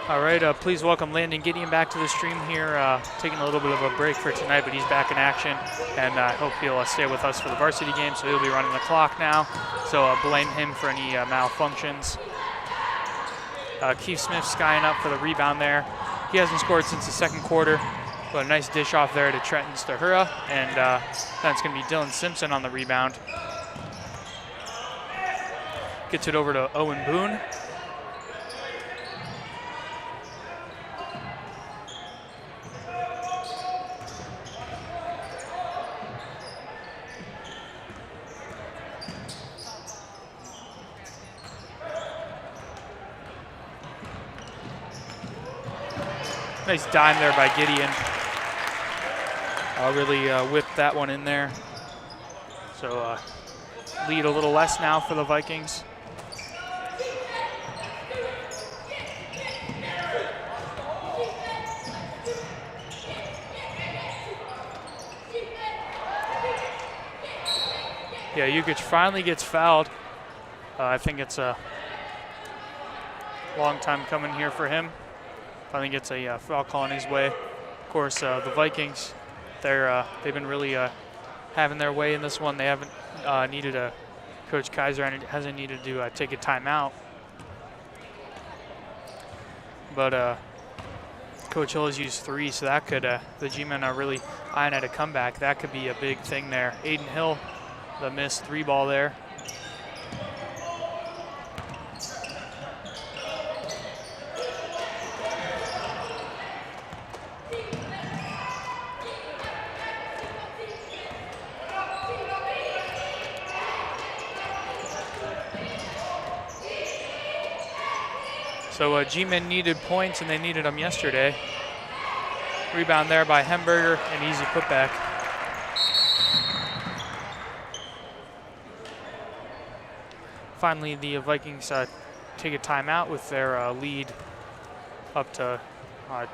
All right, please welcome Landon Gideon back to the stream here, taking a little bit of a break for tonight, but he's back in action, and I hope he'll stay with us for the varsity game, so he'll be running the clock now, so blame him for any malfunctions. Keith Smith skying up for the rebound there. He hasn't scored since the second quarter, but a nice dish off there to Trenton Stahura, and that's going to be Dylan Simpson on the rebound. Gets it over to Owen Boone. Nice dime there by Gideon. Really whipped that one in there. So lead a little less now for the Vikings. Yeah, Jukic finally gets fouled. I think it's a long time coming here for him. I think it's a foul call in his way. Of course, the Vikings, they've been really having their way in this one. They haven't needed Coach Kaiser hasn't needed to take a timeout. But Coach Hill has used 3, so that could, the G-men are really eyeing at a comeback. That could be a big thing there. Aiden Hill, the missed 3-ball there. So G-men needed points, and they needed them yesterday. Rebound there by Hemberger, an easy putback. Finally, the Vikings take a timeout with their lead up to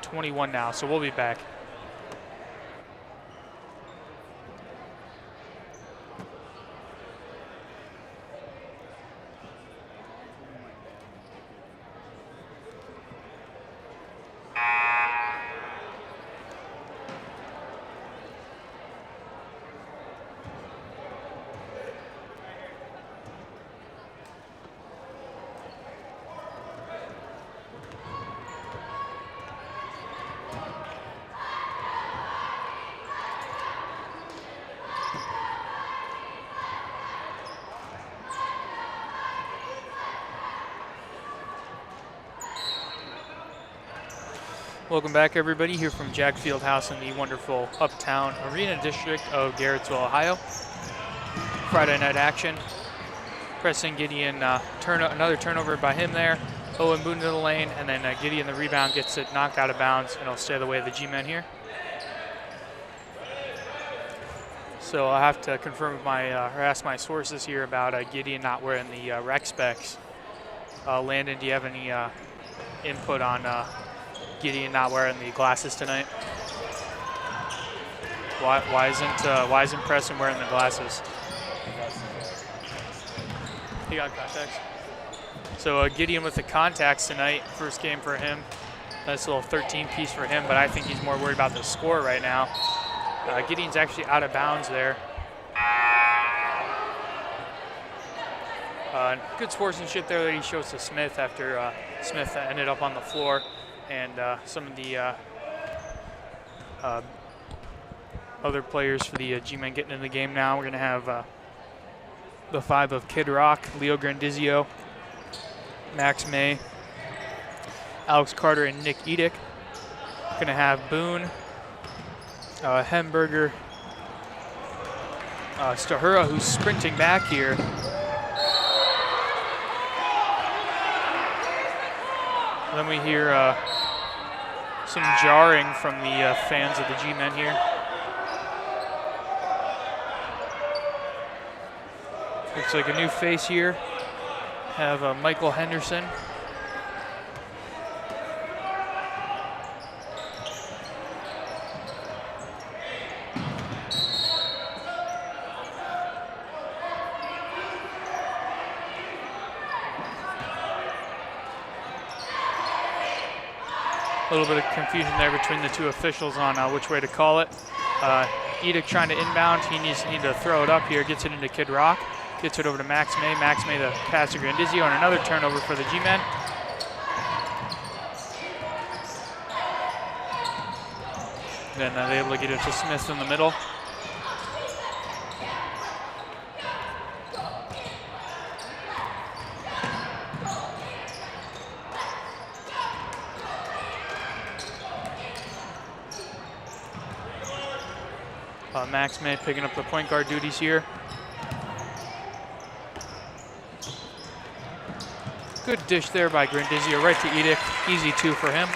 21 now, so we'll be back. Welcome back, everybody, here from Jack Fieldhouse in the wonderful Uptown Arena District of Garrettsville, Ohio. Friday night action. Preston Gideon, another turnover by him there. Owen Boone to the lane, and then Gideon, the rebound, gets it knocked out of bounds, and it'll stay the way of the G-men here. So I'll have to confirm with or ask my sources here about Gideon not wearing the rec specs. Landon, do you have any input on Gideon not wearing the glasses tonight? Why isn't Preston wearing the glasses? He got contacts. So Gideon with the contacts tonight, first game for him. Nice little 13 piece for him, but I think he's more worried about the score right now. Gideon's actually out of bounds there. Good sportsmanship there that he shows to Smith after Smith ended up on the floor. And some of the other players for the G-men getting in the game now. We're going to have the 5 of Kid Rock, Leo Grandizio, Max May, Alex Carter, and Nick Edick. Going to have Boone, Hemberger, Stahura, who's sprinting back here. Then we hear some jarring from the fans of the G-men here. Looks like a new face here. Have Michael Henderson. A little bit of confusion there between the two officials on which way to call it. Edick trying to inbound. He needs to throw it up here. Gets it into Kid Rock. Gets it over to Max May. Max May the pass to Grandizio, and another turnover for the G-men. Then they're able to get it to Smith in the middle. Max May picking up the point guard duties here. Good dish there by Grandizio right to Edick. Easy 2 for him.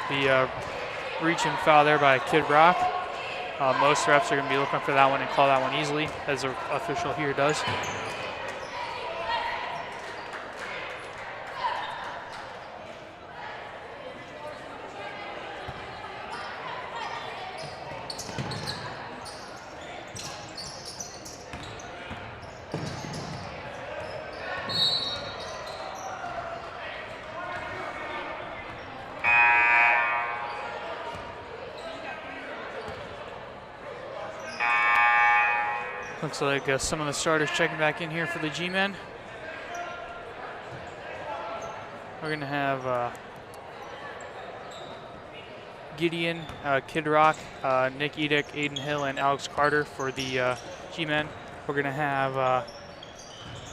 The reach and foul there by Kid Rock. Most refs are going to be looking for that one and call that one easily, as the official here does. Looks like some of the starters checking back in here for the G-men. We're going to have Gideon, Kid Rock, Nick Edick, Aiden Hill, and Alex Carter for the G-men. We're going to have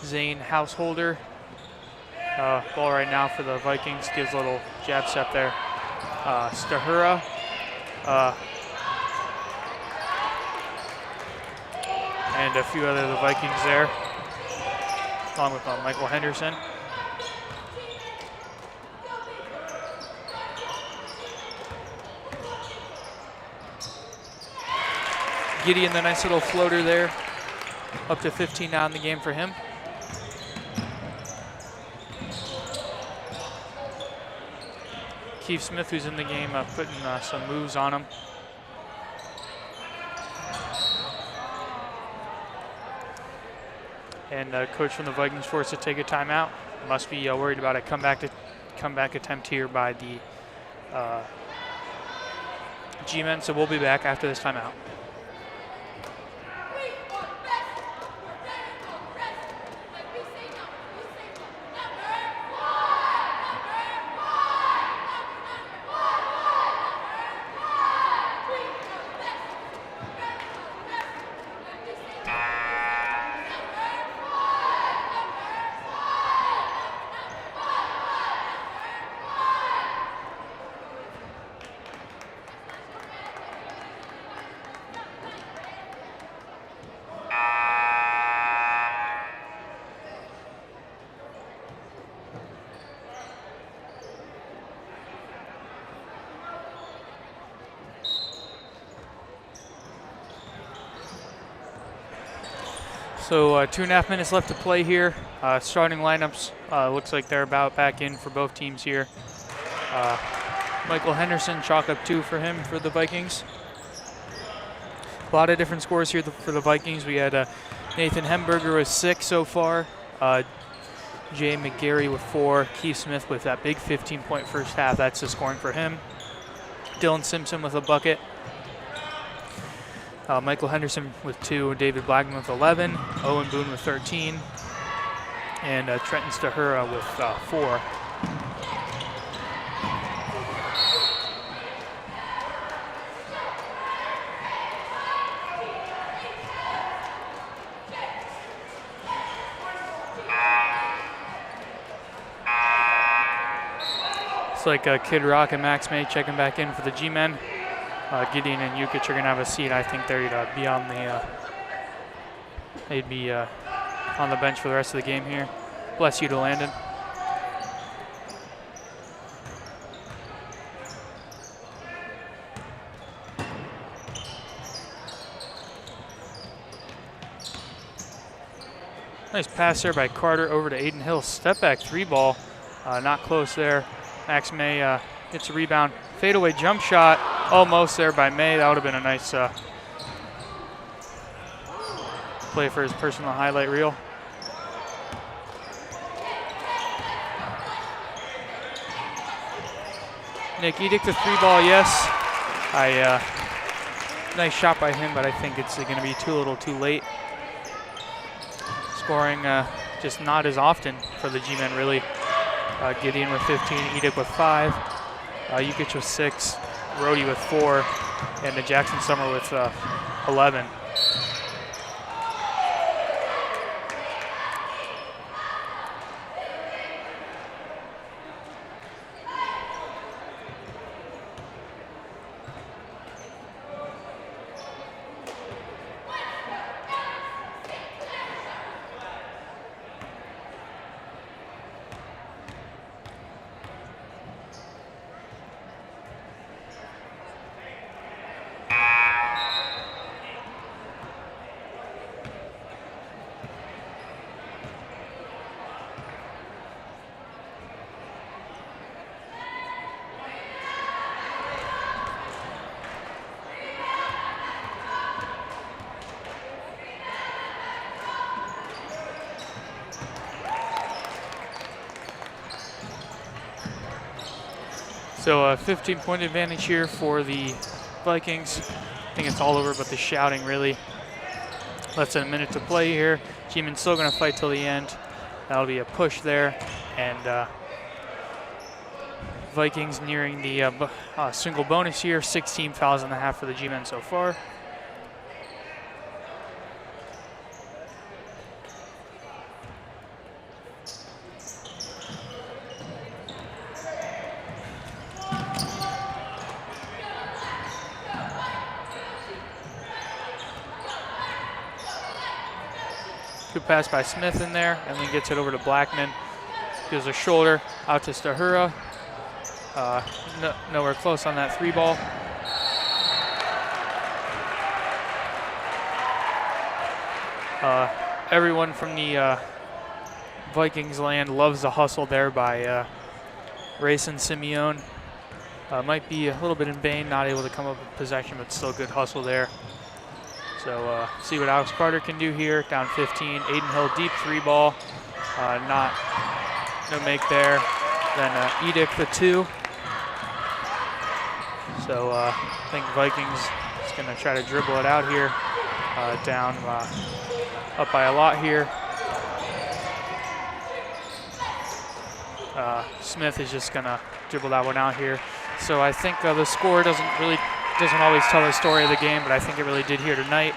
Zane Householder. Ball right now for the Vikings. Gives a little jab step there. Stahura. And a few other of the Vikings there, along with Michael Henderson. Gideon, the nice little floater there, up to 15 now in the game for him. Keith Smith, who's in the game, putting some moves on him. And coach from the Vikings forced to take a timeout. Must be worried about a comeback attempt here by the G-men. So we'll be back after this timeout. So 2.5 minutes left to play here. Starting lineups looks like they're about back in for both teams here. Michael Henderson, chalk up 2 for him for the Vikings. A lot of different scores here for the Vikings. We had Nathan Hemberger with 6 so far. Jay McGarry with 4. Keith Smith with that big 15-point first half. That's the scoring for him. Dylan Simpson with a bucket. Michael Henderson with 2. David Blackman with 11. Owen Boone with 13. And Trenton Stahura with 4. It's like Kid Rock and Max May checking back in for the G-men. Gideon and Jukic are gonna have a seat. I think they'd be on the on the bench for the rest of the game here. Bless you to Landon. Nice pass there by Carter over to Aiden Hill. Step back 3 ball, not close there. Max May gets a rebound. Fadeaway jump shot, almost there by May. That would have been a nice play for his personal highlight reel. Nick Edick, the 3 ball, yes. Nice shot by him, but I think it's going to be too little too late. Scoring just not as often for the G-men, really. Gideon with 15, Edick with 5, Jukic with 6, Rhodey with 4, and Jackson Summer with 11. So a 15-point advantage here for the Vikings. I think it's all over but the shouting, really. Less than a minute to play here. G-men still going to fight till the end. That'll be a push there. And Vikings nearing the single bonus here. 16 fouls and a half for the G-men so far. Good pass by Smith in there, and then gets it over to Blackman. Gives a shoulder out to Stahura. Nowhere close on that 3 ball. Everyone from the Vikings land loves the hustle there by Rayson Simeone. Might be a little bit in vain, not able to come up with possession, but still good hustle there. So see what Alex Carter can do here. Down 15. Aiden Hill deep 3 ball. No make there. Then Edick the 2. So I think Vikings is going to try to dribble it out here. Down up by a lot here. Smith is just going to dribble that one out here. So I think the score doesn't always tell the story of the game, but I think it really did here tonight.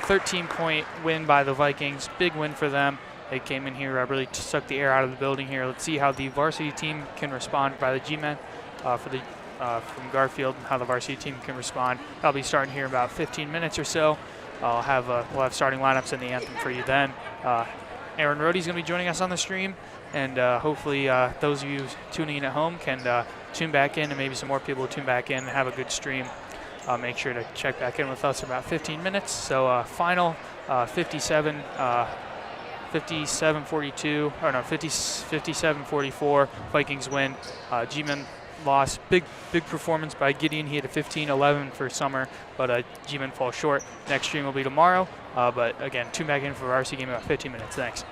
13-point win by the Vikings. Big win for them. They came in here, really sucked the air out of the building here. Let's see how the varsity team can respond by the G-men from Garfield, and how the varsity team can respond. I'll be starting here in about 15 minutes or so. We'll have starting lineups and the anthem for you then. Aaron Rohde's going to be joining us on the stream, and hopefully those of you tuning in at home can tune back in, and maybe some more people will tune back in and have a good stream. make sure to check back in with us in about 15 minutes. So final 57-44. Vikings win. G-Men loss. Big performance by Gideon. He had a 15-11 for summer, but G-Men fall short. Next stream will be tomorrow. But again, tune back in for our RC game in about 15 minutes. Thanks.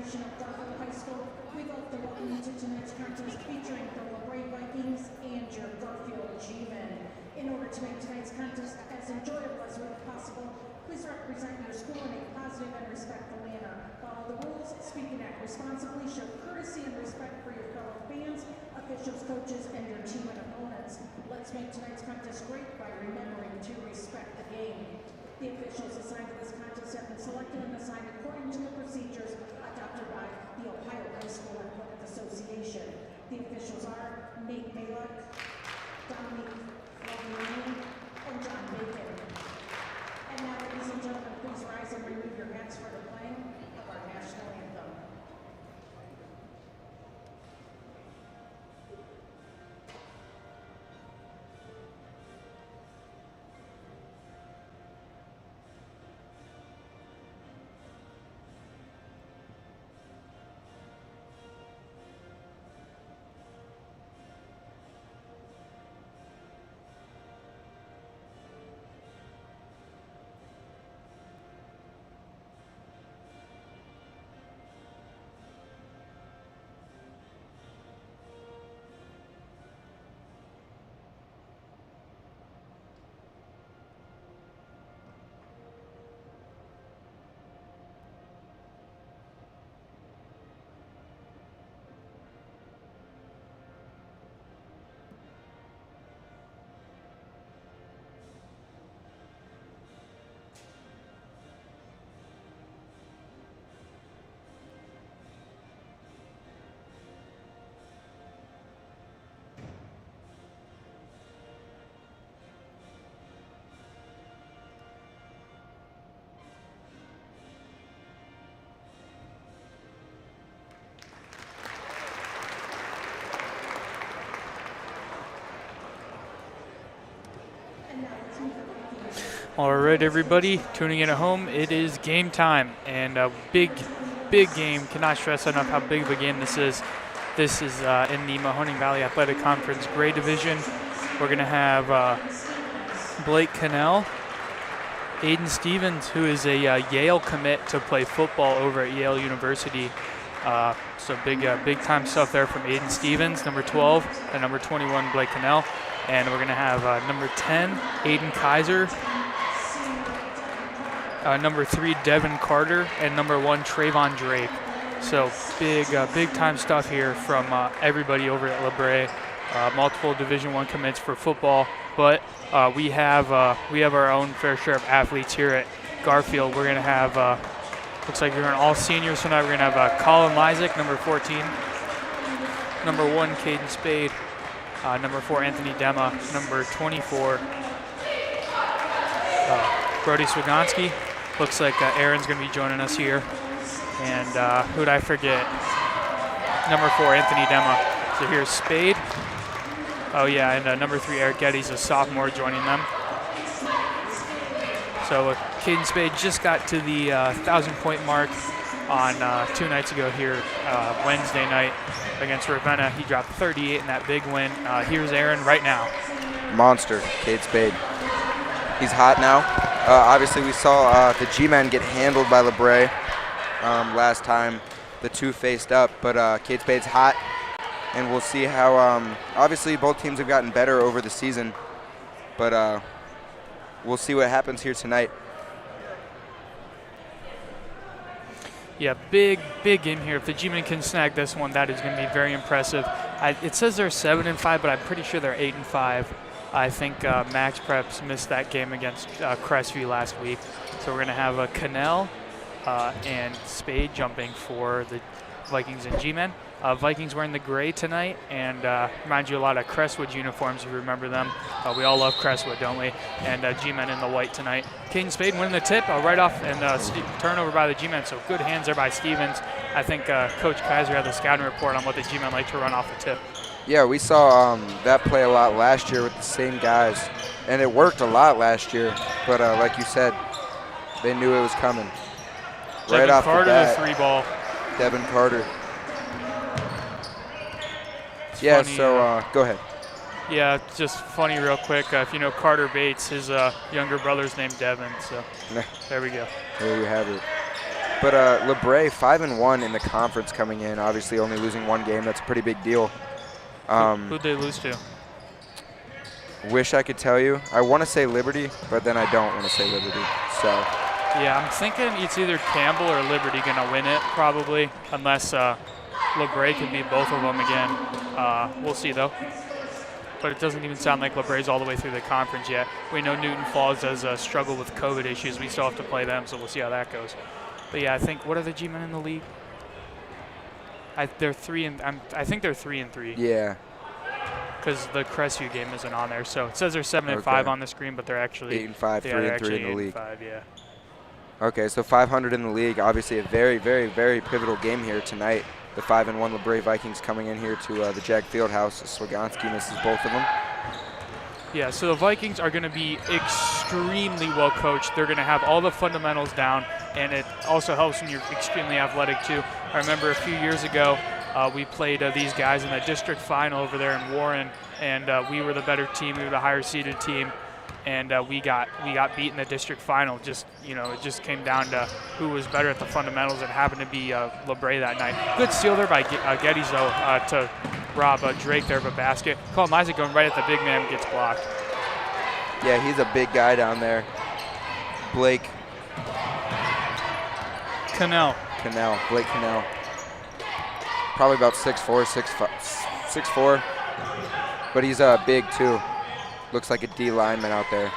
administration of Garfield High School, we'd like to welcome you to tonight's contest featuring the Labrae Vikings and your Garfield G-Men. In order to make tonight's contest as enjoyable as possible, please represent your school in a positive and respectful manner. Follow the rules, speak and act responsibly, show courtesy and respect for your fellow fans, officials, coaches, and your team and opponents. Let's make tonight's contest great by remembering to respect the game. The officials assigned to this contest have been selected and assigned according to the procedures adopted by the Ohio High School Athletic Association. The officials are Nate Malek, Dominique Flaviani, and John Bacon. And now, ladies and gentlemen, please rise and remove your hats for the playing of our national anthem. All right, everybody tuning in at home, it is game time, and a big game. Cannot stress enough how big of a game this is. This is in the Mahoning Valley Athletic Conference Gray Division. We're going to have Blake Cannell, Aiden Stevens, who is a Yale commit to play football over at Yale University. So big time stuff there from Aiden Stevens, number 12, and number 21, Blake Cannell. And we're going to have number 10, Aiden Kaiser, number 3, Devin Carter, and number 1, Trayvon Drake. So big time stuff here from everybody over at Labrae. Multiple Division I commits for football, but we have our own fair share of athletes here at Garfield. We're going to have looks like we're going all seniors tonight. We're going to have Colin Lysick, number 14, number 1, Caden Spade, number 4, Anthony Dema, number 24, Brody Swagonski. Looks like Aaron's going to be joining us here. And who'd I forget? Number 4, Anthony Dema. So here's Spade. Oh yeah, and number 3, Eric Getty's a sophomore joining them. So Caden Spade just got to the 1,000-point mark on 2 nights ago here, Wednesday night against Ravenna. He dropped 38 in that big win. Here's Aaron right now. Monster, Cade Spade. He's hot now. Obviously, we saw the G-Men get handled by Labrae last time the two faced up, but Cade Spade's hot, and we'll see how, obviously both teams have gotten better over the season, but we'll see what happens here tonight. Yeah, big game here. If the G-Men can snag this one, that is going to be very impressive. It says they're 7-5, but I'm pretty sure they're 8-5. I think Max Preps missed that game against Crestview last week. So we're going to have Cannell and Spade jumping for the Vikings and G-Men. Vikings wearing the gray tonight, and remind you a lot of Crestwood uniforms, if you remember them. We all love Crestwood, don't we? And G-Men in the white tonight. Caden Spade winning the tip right off, and turnover by the G-Men, so good hands there by Stevens. I think Coach Kaiser had the scouting report on what the G-Men like to run off the tip. Yeah, we saw that play a lot last year with the same guys, and it worked a lot last year, but like you said, they knew it was coming. Right off the bat. Devin Carter, the 3-ball. Devin Carter. Yeah, funny, so go ahead. Yeah, just funny real quick. If you know Carter Bates, his younger brother's named Devin, so there we go. There you have it. But Labrae 5-1 in the conference coming in. Obviously, only losing one game. That's a pretty big deal. Who'd they lose to? Wish I could tell you. I want to say Liberty, but then I don't want to say Liberty. So. Yeah, I'm thinking it's either Campbell or Liberty going to win it, probably, unless Labrae can beat both of them again. We'll see, though. But it doesn't even sound like Labrae's all the way through the conference yet. We know Newton Falls does struggle with COVID issues. We still have to play them, so we'll see how that goes. But yeah, I think, what are the G-men in the league? They're 3-3. I think they're 3-3. Yeah. Because the Crestview game isn't on there, so it says they're 7-5 on the screen, but they're actually 8-5, 3-3 in the league. 8-5, yeah. Okay, so 500 in the league. Obviously, a very, very, very pivotal game here tonight. The 5-1 Labrae Vikings coming in here to the Jag Fieldhouse. Swagonski misses both of them. Yeah, so the Vikings are going to be extremely well coached. They're going to have all the fundamentals down, and it also helps when you're extremely athletic too. I remember a few years ago, we played these guys in the district final over there in Warren, and we were the better team. We were the higher seeded team, and we got beat in the district final. Just, you know, it just came down to who was better at the fundamentals. It happened to be Labrae that night. Good steal there by Geddes, though, to rob Drake there of a basket. Colin Isaac going right at the big man, gets blocked. Yeah, he's a big guy down there. Blake Cannell. Blake Cannell. Probably about 6'4", 6'4", but he's big too. Looks like a D lineman out there.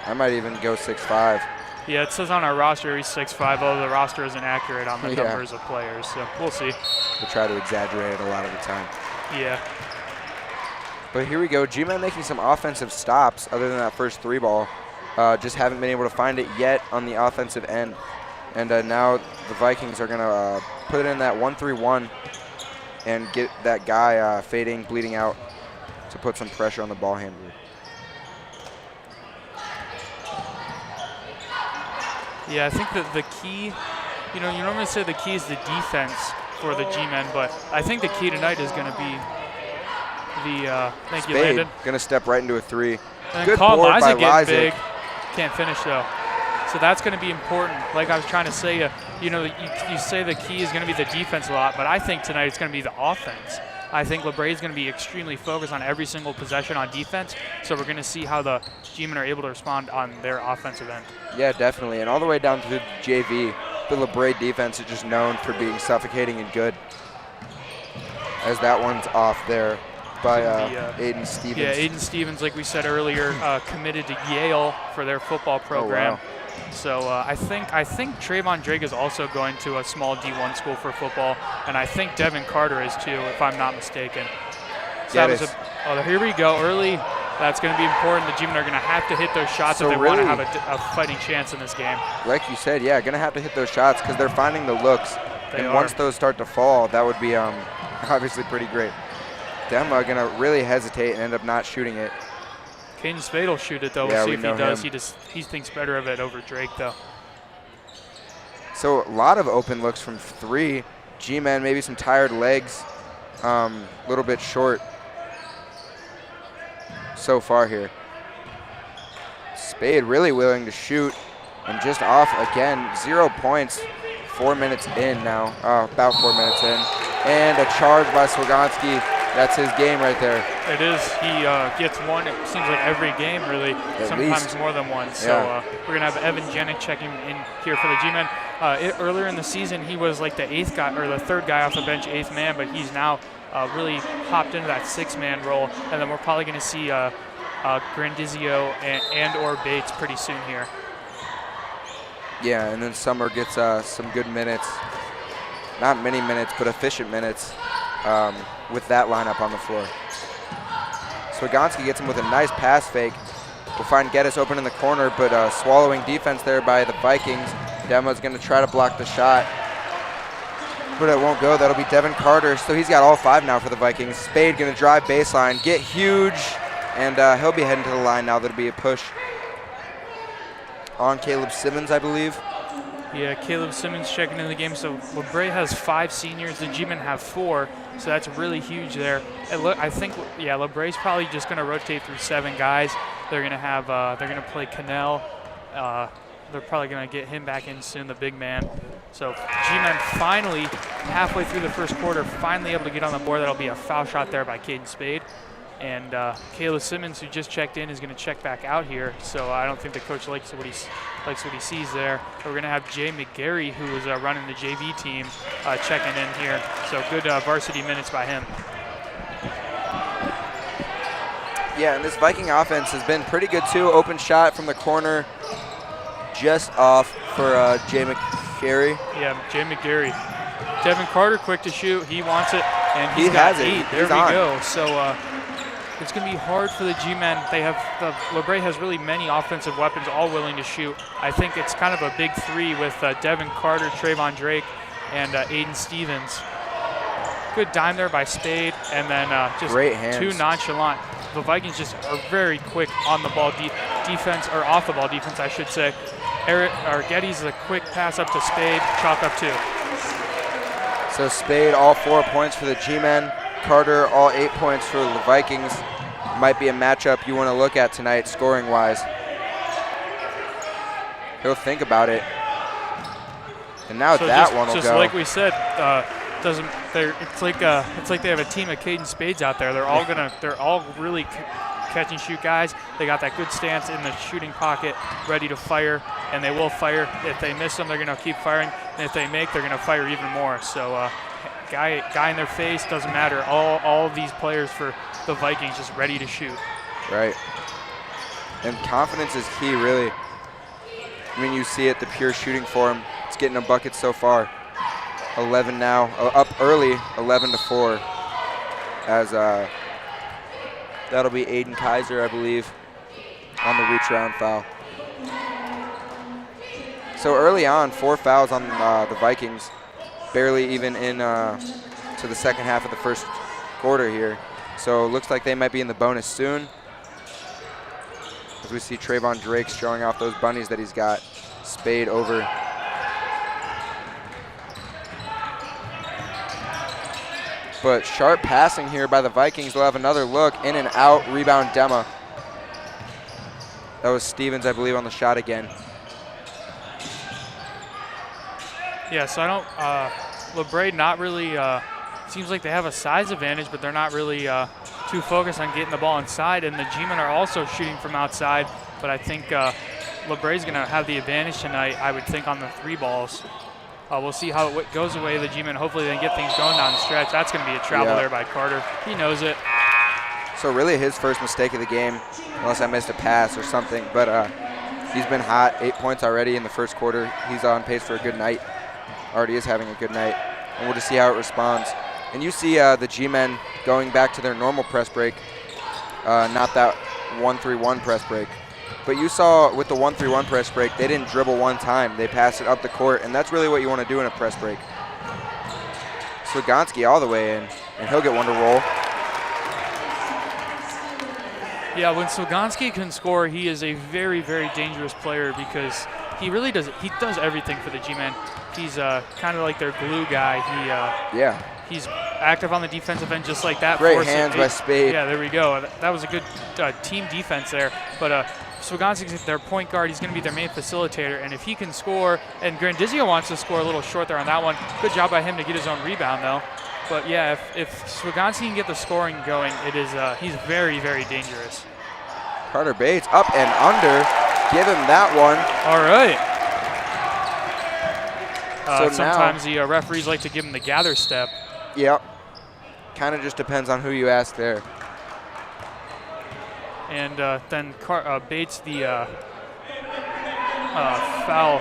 I might even go 6'5". Yeah, it says on our roster he's 6'5", although the roster isn't accurate on the numbers of players, so we'll see. We'll try to exaggerate it a lot of the time. Yeah. But here we go, G-Men making some offensive stops other than that first 3-ball. Just haven't been able to find it yet on the offensive end. And now the Vikings are going to put it in that 1-3-1 and get that guy fading, bleeding out to put some pressure on the ball handler. Yeah, I think that the key, you know, you normally say the key is the defense for the G-men, but I think the key tonight is going to be the, thank you, Landon. Going to step right into a 3. And good Colin board by Isaac getting Isaac. big. Can't finish, though. So that's going to be important. Like I was trying to say, you know, you say the key is going to be the defense a lot, but I think tonight it's going to be the offense. I think Labrae is going to be extremely focused on every single possession on defense, so we're going to see how the G-men are able to respond on their offensive end. Yeah, definitely. And all the way down to the JV, the Labrae defense is just known for being suffocating and good. As that one's off there by Aiden Stevens. Yeah, Aiden Stevens, like we said earlier, committed to Yale for their football program. Oh, wow. So I think Trayvon Drake is also going to a small D1 school for football, and I think Devin Carter is too, if I'm not mistaken. So that was here we go, early. That's going to be important. The G-men are going to have to hit those shots if they want to have a fighting chance in this game. Like you said, yeah, going to have to hit those shots because they're finding the looks. Once those start to fall, that would be obviously pretty great. Them are going to really hesitate and end up not shooting it. Caden Spade will shoot it, though. Yeah, we'll see if he does. Him. He thinks better of it over Drake, though. So a lot of open looks from 3. G-men, maybe some tired legs. A little bit short so far here. Spade really willing to shoot and just off again. 0 points. 4 minutes in now. About 4 minutes in. And a charge by Swagonski. That's his game right there. It is. He gets one, it seems like every game, really. Sometimes more than one. So we're going to have Evan Jenick checking in here for the G-men. Earlier in the season, he was like the 8th guy, or the 3rd guy off the bench, 8th man, but he's now really hopped into that 6-man role. And then we're probably going to see Grandizio and or Bates pretty soon here. Yeah, and then Summer gets some good minutes. Not many minutes, but efficient minutes. With that lineup on the floor. Swagonski gets him with a nice pass fake. We'll find Geddes open in the corner, but swallowing defense there by the Vikings. Demo's going to try to block the shot, but it won't go. That'll be Devin Carter. So he's got all 5 now for the Vikings. Spade going to drive baseline, get huge, and he'll be heading to the line now. That'll be a push on Caleb Simmons, I believe. Yeah, Caleb Simmons checking in the game. So Labrae has 5 seniors. The G-men have 4. So that's really huge there. And look, I think, Labrae's probably just going to rotate through 7 guys. They're going to have, they're going to play Cannell, they're probably going to get him back in soon, the big man. So G-Men finally, halfway through the first quarter, finally able to get on the board. That'll be a foul shot there by Caden Spade. And Kayla Simmons, who just checked in, is going to check back out here. So I don't think the coach likes what he sees there. But we're going to have Jay McGarry, who is running the JV team, checking in here. So good varsity minutes by him. Yeah, and this Viking offense has been pretty good too. Open shot from the corner, just off for Jay McGarry. Yeah, Jay McGarry. Devin Carter quick to shoot. He wants it, and He got has it. 8. There He's we on. go. So it's going to be hard for the G-Men. Labrae has really many offensive weapons, all willing to shoot. I think it's kind of a big 3 with Devin Carter, Trayvon Drake, and Aiden Stevens. Good dime there by Spade, and then just Great hands. too nonchalant. The Vikings just are very quick on the ball defense, or off the ball defense, I should say. Getty's a quick pass up to Spade, chalk up 2. So Spade, all 4 points for the G-Men. Carter, all 8 points for the Vikings. Might be a matchup you want to look at tonight, scoring-wise. He'll think about it. And now So that one will just go. like we said, it's like they have a team of Caden Spades out there. They're all really catch and shoot guys. They got that good stance in the shooting pocket, ready to fire, and they will fire. If they miss them, they're going to keep firing, and if they make, they're going to fire even more. So guy in their face, doesn't matter. All of these players for the Vikings just ready to shoot. Right. And confidence is key, really. I mean, you see it, the pure shooting for him. It's getting a bucket so far. 11 now, up early, 11-4. As that'll be Aiden Kaiser, I believe, on the reach around foul. So early on, 4 fouls on the Vikings, barely even in to the second half of the first quarter here. So it looks like they might be in the bonus soon. As we see Trayvon Drake showing off those bunnies that he's got. Spade over. But sharp passing here by the Vikings. They'll have another look, in and out, rebound Dema. That was Stevens, I believe, on the shot again. Yeah, so I don't, Labrae not really, seems like they have a size advantage, but they're not really too focused on getting the ball inside, and the G-Men are also shooting from outside, but I think Labrae's going to have the advantage tonight, I would think, on the 3 balls. We'll see how it goes away, the G-Men. Hopefully they can get things going down the stretch. That's going to be a travel there by Carter. He knows it. So really his first mistake of the game, unless I missed a pass or something, but he's been hot, 8 points already in the first quarter. He's on pace for a good night. Already is having a good night, and we'll just see how it responds. And you see the G-Men going back to their normal press break, not that 1-3-1 press break. But you saw with the 1-3-1 press break, they didn't dribble one time. They passed it up the court, and that's really what you want to do in a press break. Swagonski all the way in, and he'll get one to roll. Yeah, when Swagonski can score, he is a very, very dangerous player because he really does. He does everything for the G-Men. He's kind of like their glue guy. He's active on the defensive end just like that. Great hands by Spade. Yeah, there we go. That was a good team defense there. But Swagonski's their point guard. He's going to be their main facilitator. And if he can score, and Grandizio wants to score a little short there on that one. Good job by him to get his own rebound, though. But, yeah, if Swagonski can get the scoring going, he's very, very dangerous. Carter Bates up and under. Give him that one. All right. So sometimes the referees like to give him the gather step. Yep. Kind of just depends on who you ask there. And then Bates the foul,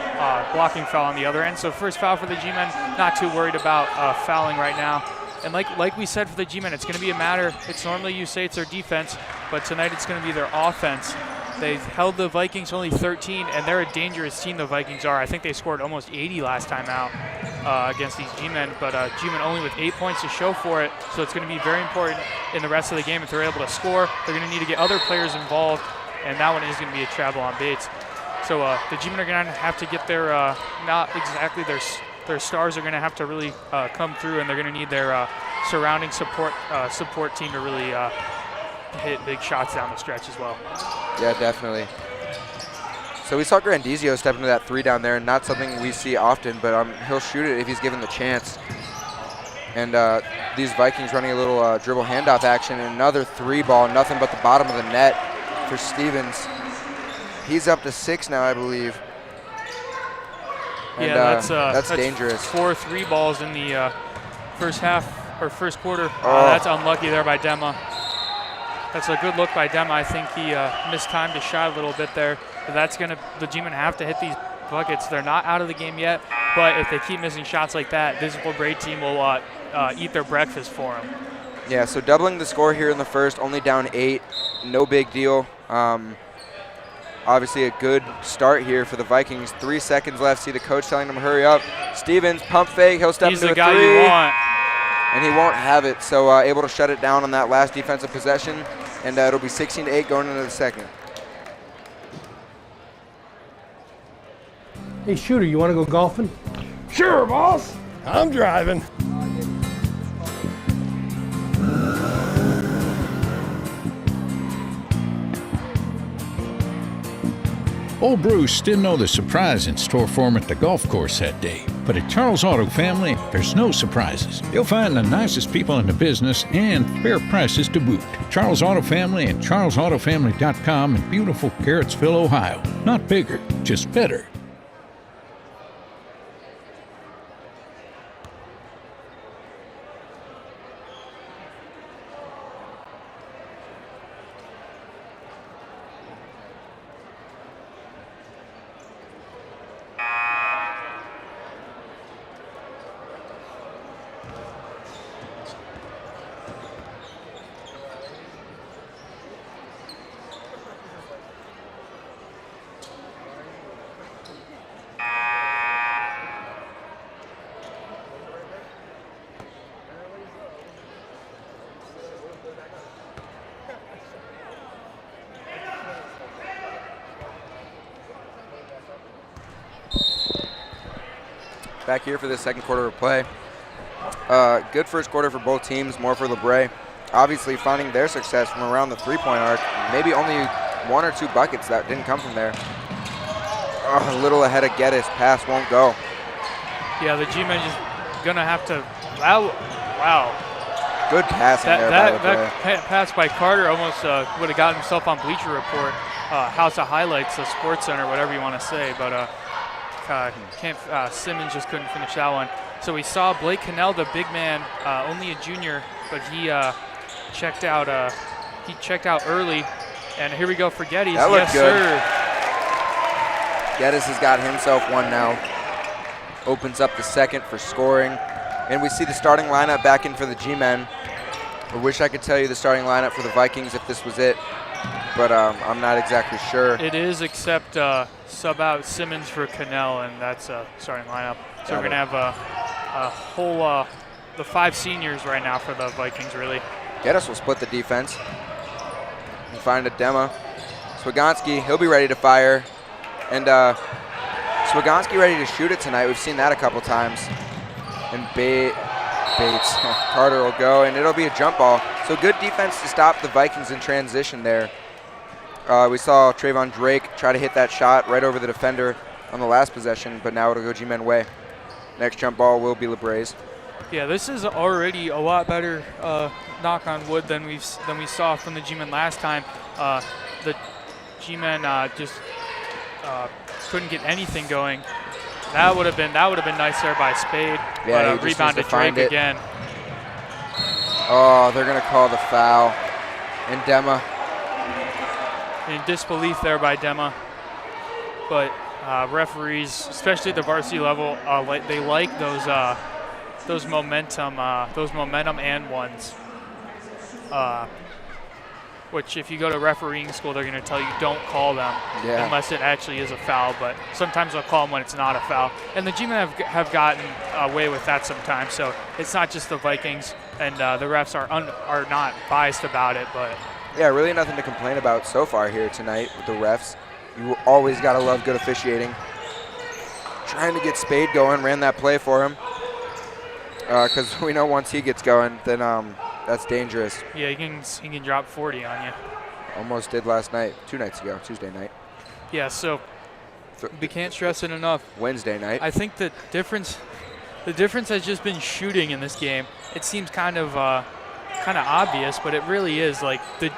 blocking foul on the other end. So first foul for the G-Men, not too worried about fouling right now. And like we said for the G-Men, it's going to be a matter, it's normally you say it's their defense, but tonight it's going to be their offense. They've held the Vikings only 13, and they're a dangerous team, the Vikings are. I think they scored almost 80 last time out against these G-Men, but G-Men only with 8 points to show for it, so it's going to be very important in the rest of the game. If they're able to score, they're going to need to get other players involved, and that one is going to be a travel on Bates. So the G-Men are going to have to get their, not exactly their stars are going to have to really come through, and they're going to need their surrounding support team to really hit big shots down the stretch as well. Yeah, definitely. So we saw Grandizio step into that 3 down there, and not something we see often, but he'll shoot it if he's given the chance. And these Vikings running a little dribble handoff action, and another 3 ball, nothing but the bottom of the net for Stevens. He's up to 6 now, I believe. And yeah, that's dangerous. 4 3 balls in the first half or first quarter. Oh. That's unlucky there by Dema. That's a good look by Dema. I think he mistimed his shot a little bit there. But that's the G-men have to hit these buckets. They're not out of the game yet, but if they keep missing shots like that, this Labrae team will eat their breakfast for them. Yeah, so doubling the score here in the first, only down 8, no big deal. Obviously a good start here for the Vikings. 3 seconds left. See the coach telling them hurry up. Stevens, pump fake. He'll step He's into the a guy 3. you want. And he won't have it, so able to shut it down on that last defensive possession. And it'll be 16-8 going into the second. Hey, Shooter, you want to go golfing? Sure, boss. I'm driving. Old Bruce didn't know the surprise in store for him at the golf course that day. But at Charles Auto Family, there's no surprises. You'll find the nicest people in the business and fair prices to boot. Charles Auto Family and charlesautofamily.com in beautiful Garrettsville, Ohio. Not bigger, just better. Back here for the second quarter of play. Good first quarter for both teams, more for Labrae. Obviously finding their success from around the 3-point arc. Maybe only 1 or 2 buckets that didn't come from there. A little ahead of Geddes, pass won't go. Yeah, the G-men just gonna have to, wow. Good passing there by Labrae. That pass by Carter almost would have gotten himself on Bleacher Report, House of Highlights, the Sports Center, whatever you want to say, but Simmons just couldn't finish that one. So we saw Blake Cannell, the big man, only a junior, but he checked out. He checked out early, and here we go for Geddes. That looked yes, good. sir. Geddes has got himself one now. Opens up the second for scoring, and we see the starting lineup back in for the G-men. I wish I could tell you the starting lineup for the Vikings if this was it, but I'm not exactly sure. It is, except sub out Simmons for Cannell, and that's a starting lineup. So we're gonna have a whole the 5 seniors right now for the Vikings, really. Geddes will split the defense and find a Dema. Swagonski, he'll be ready to fire, and Swagonski ready to shoot it tonight. We've seen that a couple times. And Bates, Carter will go, and it'll be a jump ball. So good defense to stop the Vikings in transition there. We saw Trayvon Drake try to hit that shot right over the defender on the last possession, but now it'll go G-men way. Next jump ball will be Labrae's. Yeah, this is already a lot better knock on wood than we saw from the G-men last time. The G-men just couldn't get anything going. That would have been nice there by Spade. Yeah, but rebound to Drake again. Oh, they're gonna call the foul. And Dema. In disbelief there by Dema. But referees, especially at the varsity level, they like those momentum and ones. Which if you go to refereeing school, they're going to tell you don't call them unless it actually is a foul. But sometimes they'll call them when it's not a foul. And the G-men have gotten away with that sometimes. So it's not just the Vikings, and the refs are not biased about it. But yeah, really nothing to complain about so far here tonight with the refs. You always got to love good officiating. Trying to get Spade going, ran that play for him. Because we know once he gets going, then that's dangerous. Yeah, he can drop 40 on you. Almost did last night, 2 nights ago, Tuesday night. Yeah, so We can't stress it enough. Wednesday night. I think the difference has just been shooting in this game. It seems kind of obvious, but it really is. Like the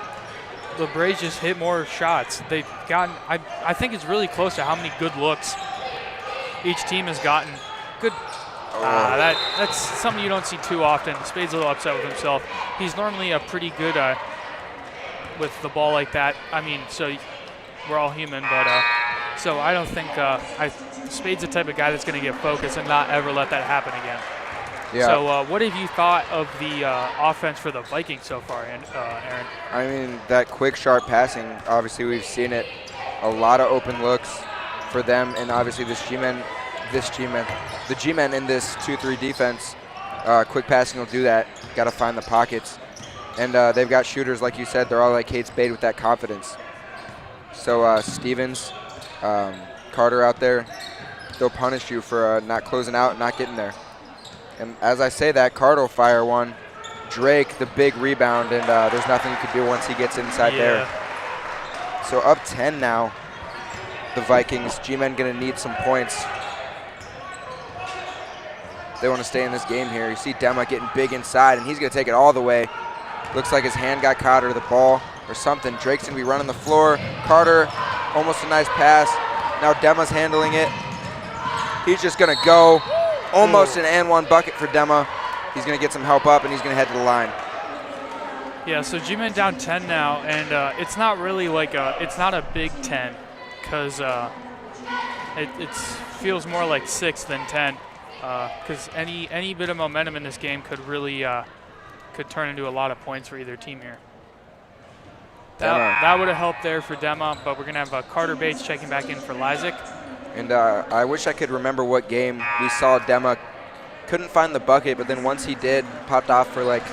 Labrae just hit more shots. They've gotten. I think it's really close to how many good looks each team has gotten. Good. That's something you don't see too often. Spade's a little upset with himself. He's normally a pretty good with the ball like that. I mean, so we're all human, but so I don't think Spade's the type of guy that's going to get focused and not ever let that happen again. Yeah. So what have you thought of the offense for the Vikings so far, Aaron? I mean, that quick, sharp passing, obviously we've seen it. A lot of open looks for them, and obviously the G-men in this 2-3 defense, quick passing will do that. Got to find the pockets. And they've got shooters, like you said, they're all like Kate Spade with that confidence. So Stevens, Carter out there, they'll punish you for not closing out and not getting there. And as I say that, Cardinal fire one. Drake, the big rebound, and there's nothing you can do once he gets inside there. So up 10 now, the Vikings. G-men going to need some points. They want to stay in this game here. You see Dema getting big inside, and he's going to take it all the way. Looks like his hand got caught or the ball or something. Drake's going to be running the floor. Carter, almost a nice pass. Now Dema's handling it. He's just going to go. Almost an and one bucket for Dema. He's going to get some help up, and he's going to head to the line. Yeah, so G-men down 10 now, and it's not really like it's not a big 10 because it feels more like 6 than 10 because any bit of momentum in this game could really could turn into a lot of points for either team here. That would have helped there for Dema, but we're going to have Carter Bates checking back in for Lysick. And I wish I could remember what game we saw Dema couldn't find the bucket, but then once he did, popped off for like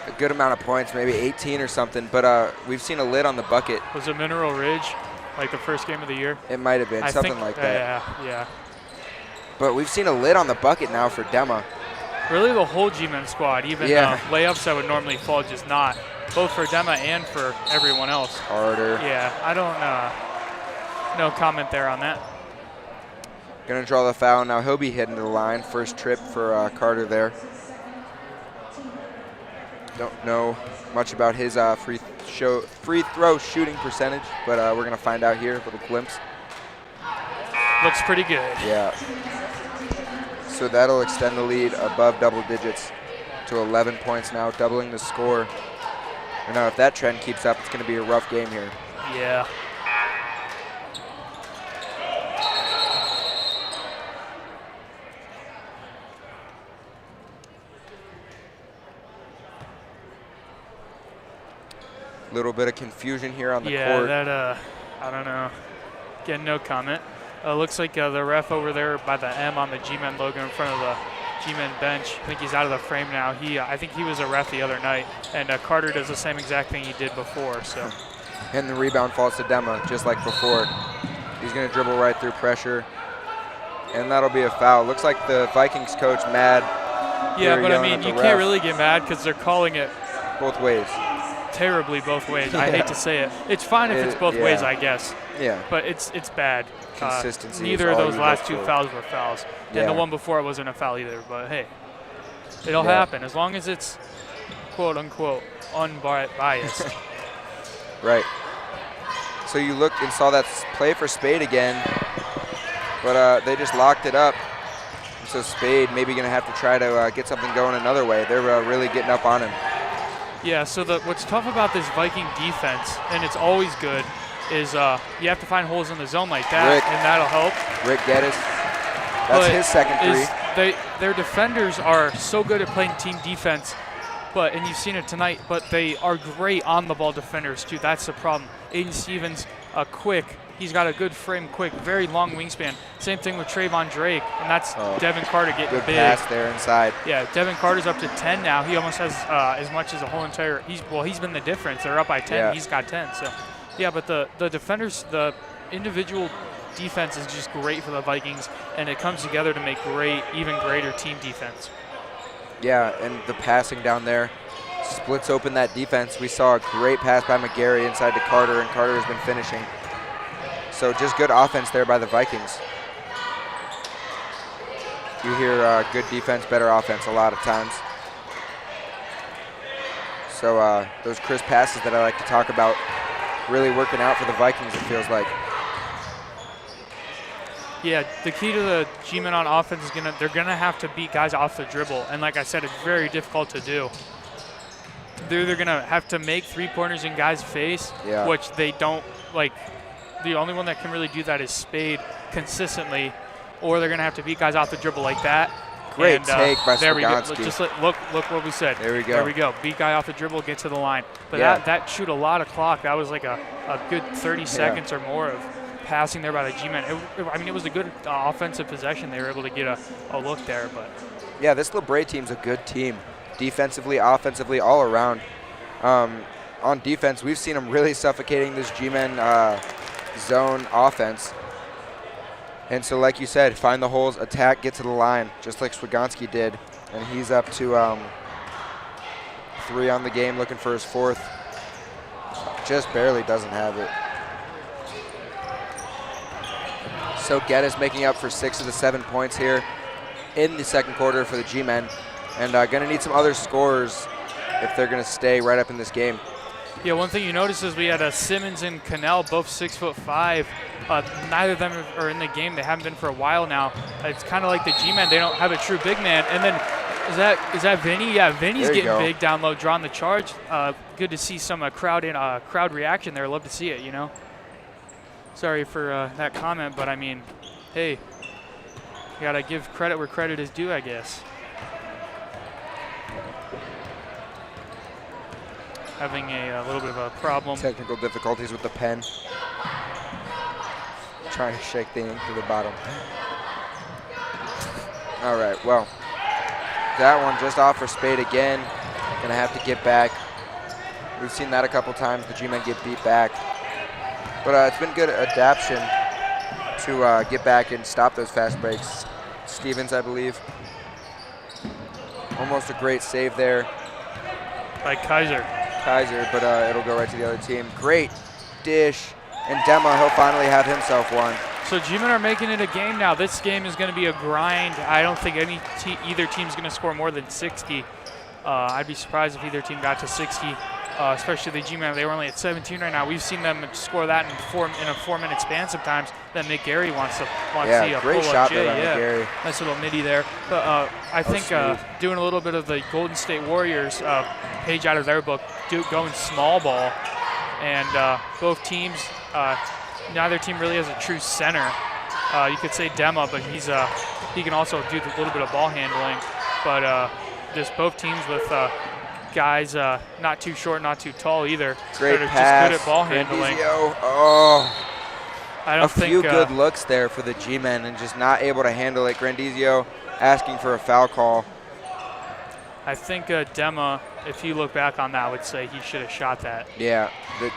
a good amount of points, maybe 18 or something. But we've seen a lid on the bucket. Was it Mineral Ridge, like the first game of the year? It might have been something like that. Yeah. But we've seen a lid on the bucket now for Dema. Really, the whole G-men squad, even layups that would normally fall, just not. Both for Dema and for everyone else. Harder. Yeah, I don't. No comment there on that. Gonna draw the foul now. He'll be heading to the line. First trip for Carter there. Don't know much about his free throw shooting percentage, but we're gonna find out here. A little glimpse. Looks pretty good. Yeah. So that'll extend the lead above double digits to 11 points now, doubling the score. And now if that trend keeps up, it's gonna be a rough game here. Yeah. Little bit of confusion here on the court. Yeah, that, I don't know. Again, no comment. Looks like the ref over there by the M on the G-men logo in front of the G-men bench. I think he's out of the frame now. I think he was a ref the other night, and Carter does the same exact thing he did before. So. And the rebound falls to Dema, just like before. He's going to dribble right through pressure, and that'll be a foul. Looks like the Vikings coach mad. Yeah, but I mean, you can't really get mad because they're calling it both ways. Terribly both ways. I hate to say it. It's fine if it's both ways, I guess. Yeah. But it's bad. Consistency. Neither of those last two fouls were fouls. And the one before it wasn't a foul either. But hey, it'll happen as long as it's quote unquote unbiased. Right. So you looked and saw that play for Spade again, but they just locked it up. So Spade maybe going to have to try to get something going another way. They're really getting up on him. Yeah, so what's tough about this Viking defense, and it's always good, is you have to find holes in the zone like that, and that'll help. Rick Geddes, that's his second three. Their defenders are so good at playing team defense, and you've seen it tonight, but they are great on-the-ball defenders, too. That's the problem. Aiden Stevens, quick. He's got a good frame, quick, very long wingspan. Same thing with Trayvon Drake, and that's Devin Carter getting good big. Good pass there inside. Yeah, Devin Carter's up to 10 now. He almost has as much as a whole entire. He's been the difference. They're up by 10. Yeah. He's got 10. So, yeah, but the defenders, the individual defense is just great for the Vikings, and it comes together to make even greater team defense. Yeah, and the passing down there splits open that defense. We saw a great pass by McGarry inside to Carter, and Carter has been finishing. So just good offense there by the Vikings. You hear good defense, better offense a lot of times. So those crisp passes that I like to talk about really working out for the Vikings, it feels like. Yeah, the key to the G-men on offense is they're gonna have to beat guys off the dribble, and like I said, it's very difficult to do. They're either gonna have to make three-pointers in guys' face, which they don't like. The only one that can really do that is Spade consistently, or they're gonna have to beat guys off the dribble like that. Great take by there we go. Swagonski. Just look what we said. There we go. There we go. Beat guy off the dribble, get to the line. But that chewed a lot of clock. That was like a good 30 seconds or more of passing there by the G-men. I mean, it was a good offensive possession. They were able to get a look there. But yeah, this Labrae team's a good team. Defensively, offensively, all around. On defense, we've seen them really suffocating this G-men zone offense. And so, like you said, find the holes, attack, get to the line, just like Swagonski did. And he's up to 3 on the game, looking for his 4th. Just barely doesn't have it. So Geddes making up for 6 of the 7 points here in the second quarter for the G-men. And going to need some other scorers if they're going to stay right up in this game. Yeah, one thing you notice is we had Simmons and Cannell, both 6'5". Neither of them are in the game. They haven't been for a while now. It's kind of like the G-men. They don't have a true big man. And then is that Vinny? Yeah, Vinny's getting big down low, drawing the charge. Good to see some crowd reaction there. Love to see it, you know. Sorry for that comment, but I mean, hey, you gotta give credit where credit is due, I guess. Having a little bit of a problem. Technical difficulties with the pen. Trying to shake the ink to the bottom. All right, well, that one just off for Spade again. Gonna have to get back. We've seen that a couple times, the G-men get beat back. But it's been good adaptation to get back and stop those fast breaks. Stevens, I believe. Almost a great save there. By Kaiser, but it'll go right to the other team. Great dish. And Dema, he'll finally have himself one. So G-men are making it a game now. This game is going to be a grind. I don't think either team's going to score more than 60. I'd be surprised if either team got to 60, especially the G-men. They were only at 17 right now. We've seen them score that in a 4-minute span sometimes. Then McGarry wants to see a great pull shot up there by McGarry. Nice little midi there. But I think doing a little bit of the Golden State Warriors page out of their book, going small ball, and both teams. Neither team really has a true center. You could say Dema, but he can also do a little bit of ball handling. But just both teams with guys not too short, not too tall either. Great that are pass. just good at ball handling. I don't think a few good looks there for the G-men and just not able to handle it. Grandizio asking for a foul call. I think Dema, if you look back on that, would say he should have shot that. Yeah,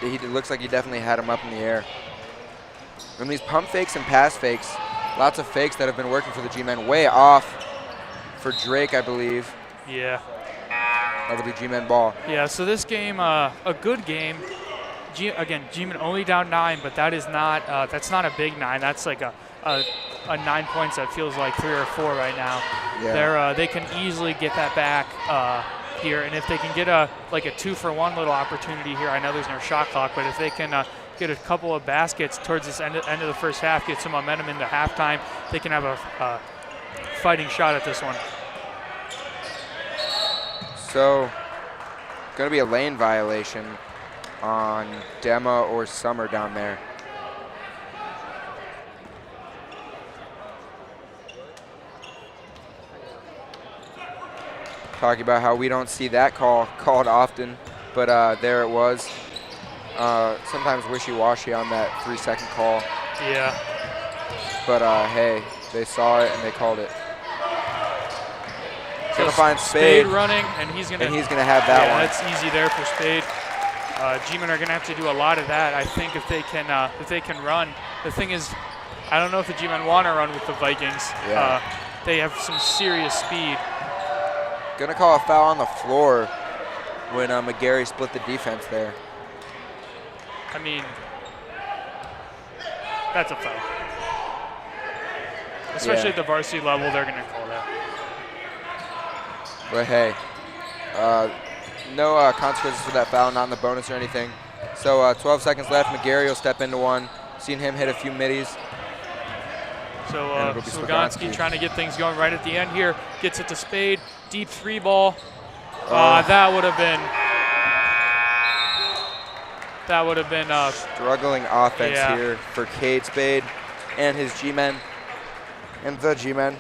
it looks like he definitely had him up in the air. And these pump fakes and pass fakes, lots of fakes that have been working for the G-men. Way off for Drake, I believe. Yeah. That'll be G-men ball. Yeah, so this game, a good game. Again, G-men only down 9, but that is not that's not a big 9. That's like a 9 points that feels like 3 or 4 right now. Yeah. They can easily get that back here, and if they can get a 2-for-1 little opportunity here, I know there's no shot clock, but if they can get a couple of baskets towards this end of the first half, get some momentum into halftime, they can have a fighting shot at this one. So, going to be a lane violation on Dema or Summer down there. Talking about how we don't see that call called often, but there it was. Sometimes wishy-washy on that 3-second call. Yeah. But hey, they saw it and they called it. He's gonna find Spade running, and he's gonna have that one. That's easy there for Spade. G-men are gonna have to do a lot of that. I think if they can run. The thing is, I don't know if the G-men want to run with the Vikings. Yeah. They have some serious speed. Gonna call a foul on the floor when McGarry split the defense there. I mean, That's a foul. Especially at the varsity level, they're going to call that. But hey, no consequences for that foul, not in the bonus or anything. So 12 seconds left. McGarry will step into one. Seen him hit a few middies. So Swagonski trying to get things going right at the end here. Gets it to Spade. Deep 3 ball. That would have been struggling offense here for Cade Spade and his G-men and the G-men.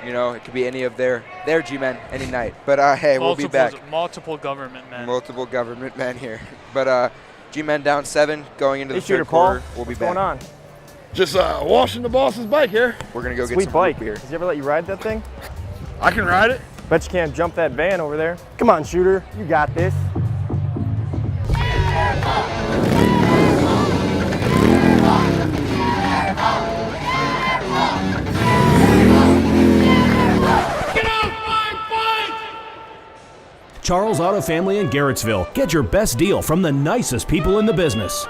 You know, it could be any of their G-men any night. But hey, we'll be back. Multiple government men. Multiple government men here. But G-men down 7 going into the third quarter. We'll be back. What's going on? Just washing the boss's bike here. We're gonna go get Sweet some bike. root beer. Does he ever let you ride that thing? I can ride it. Bet you can't jump that van over there. Come on, shooter. You got this. Charles Auto Family in Garrettsville. Get your best deal from the nicest people in the business.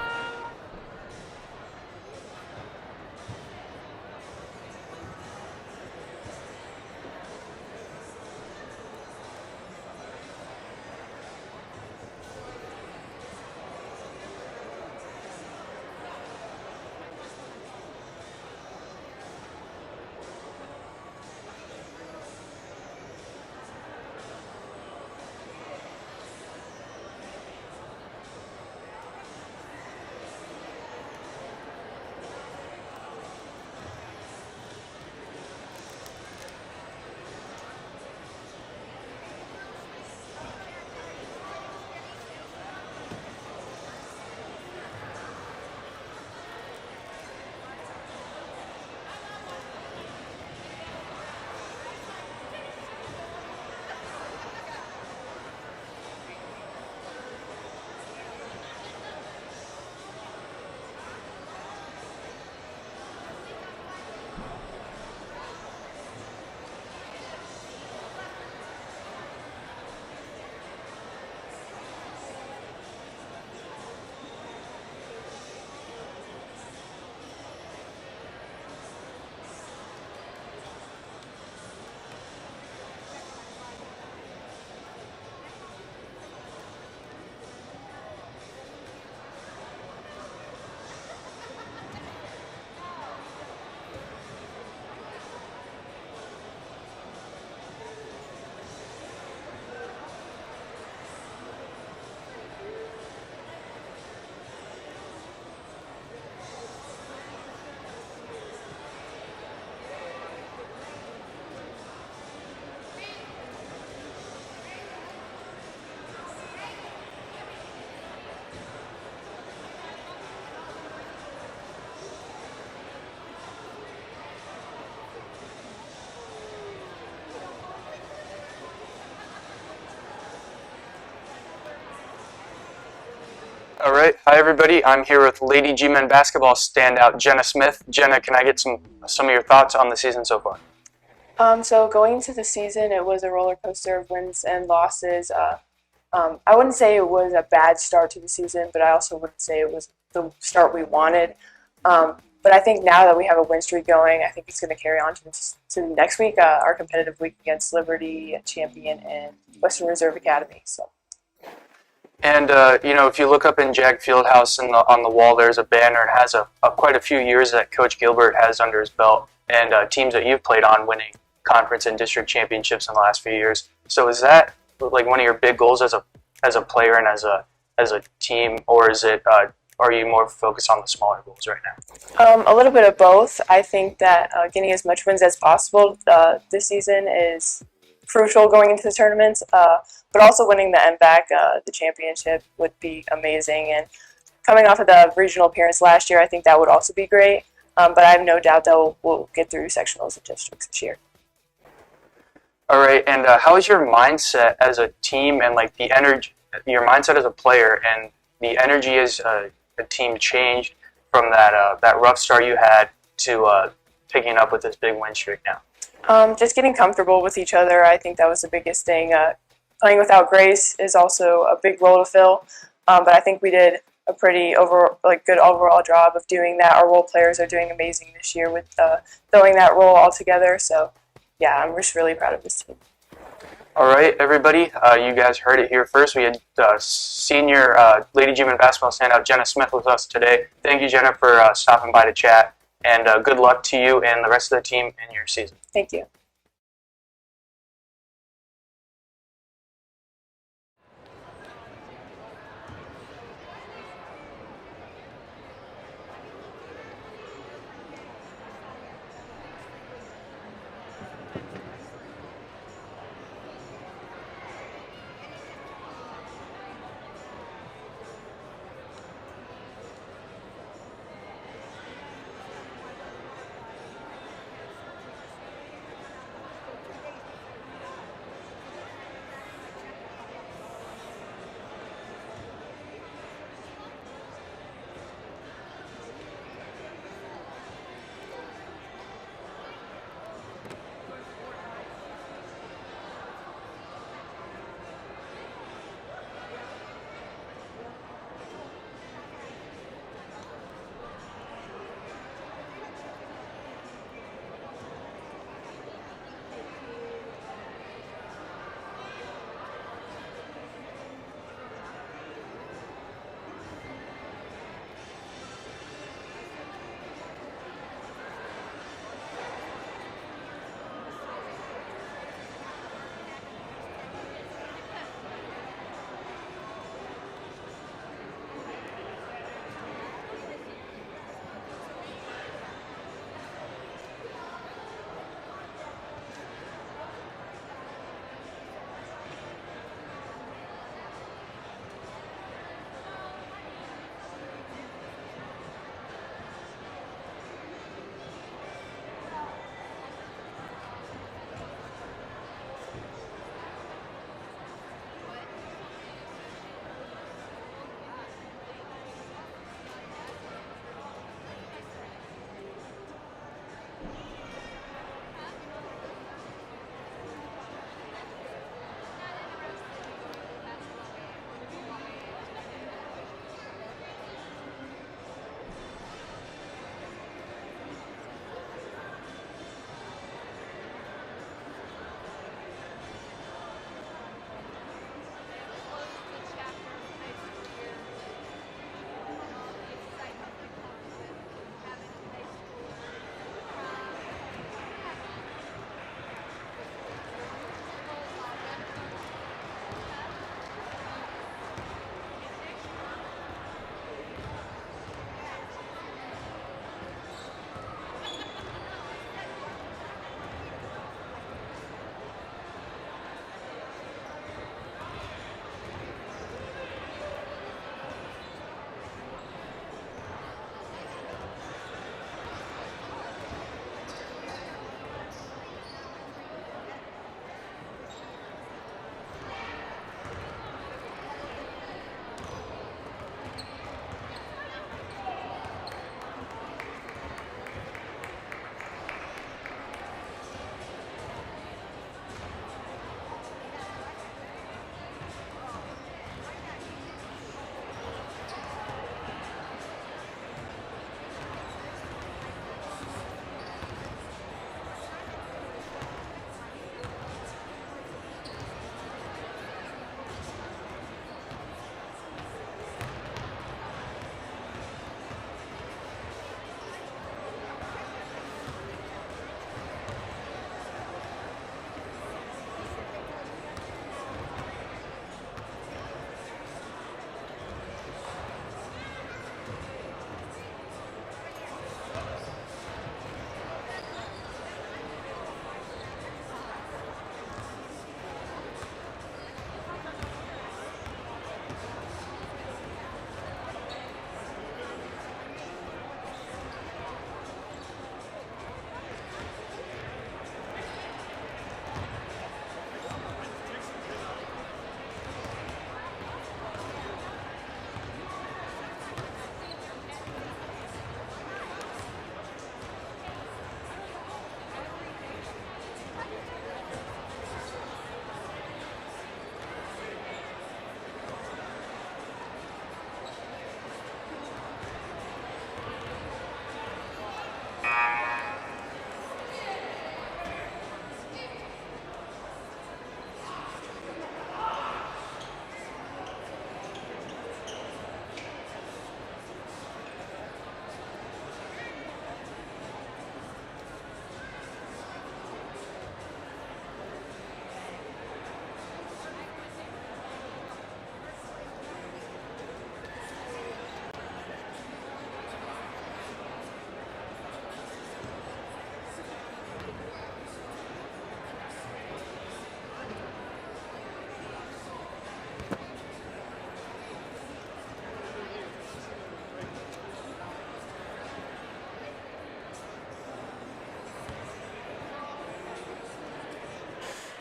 All right. Hi, everybody. I'm here with Lady G-Men basketball standout Jenna Smith. Jenna, can I get some of your thoughts on the season so far? So going into the season, it was a roller coaster of wins and losses. I wouldn't say it was a bad start to the season, but I also wouldn't say it was the start we wanted. But I think now that we have a win streak going, I think it's going to carry on to next week, our competitive week against Liberty, Champion, and Western Reserve Academy. So. And, if you look up in Jag Fieldhouse on the wall, there's a banner. It has quite a few years that Coach Gilbert has under his belt and teams that you've played on winning conference and district championships in the last few years. So is that like one of your big goals as a player and as a team, or is it are you more focused on the smaller goals right now? A little bit of both. I think that getting as much wins as possible this season is crucial going into the tournaments, but also winning the MVAC, the championship, would be amazing. And coming off of the regional appearance last year, I think that would also be great. But I have no doubt that we'll get through sectionals and districts this year. All right, and how is your mindset as a team and like the energy, your mindset as a player and the energy as a team changed from that rough start you had to picking up with this big win streak now? Just getting comfortable with each other. I think that was the biggest thing. Playing without Grace is also a big role to fill, but I think we did a pretty good overall job of doing that. Our role players are doing amazing this year with throwing that role all together. So, yeah, I'm just really proud of this team. All right, everybody, you guys heard it here first. We had senior Lady G-Men basketball standout Jenna Smith with us today. Thank you, Jenna, for stopping by to chat, and good luck to you and the rest of the team in your season. Thank you.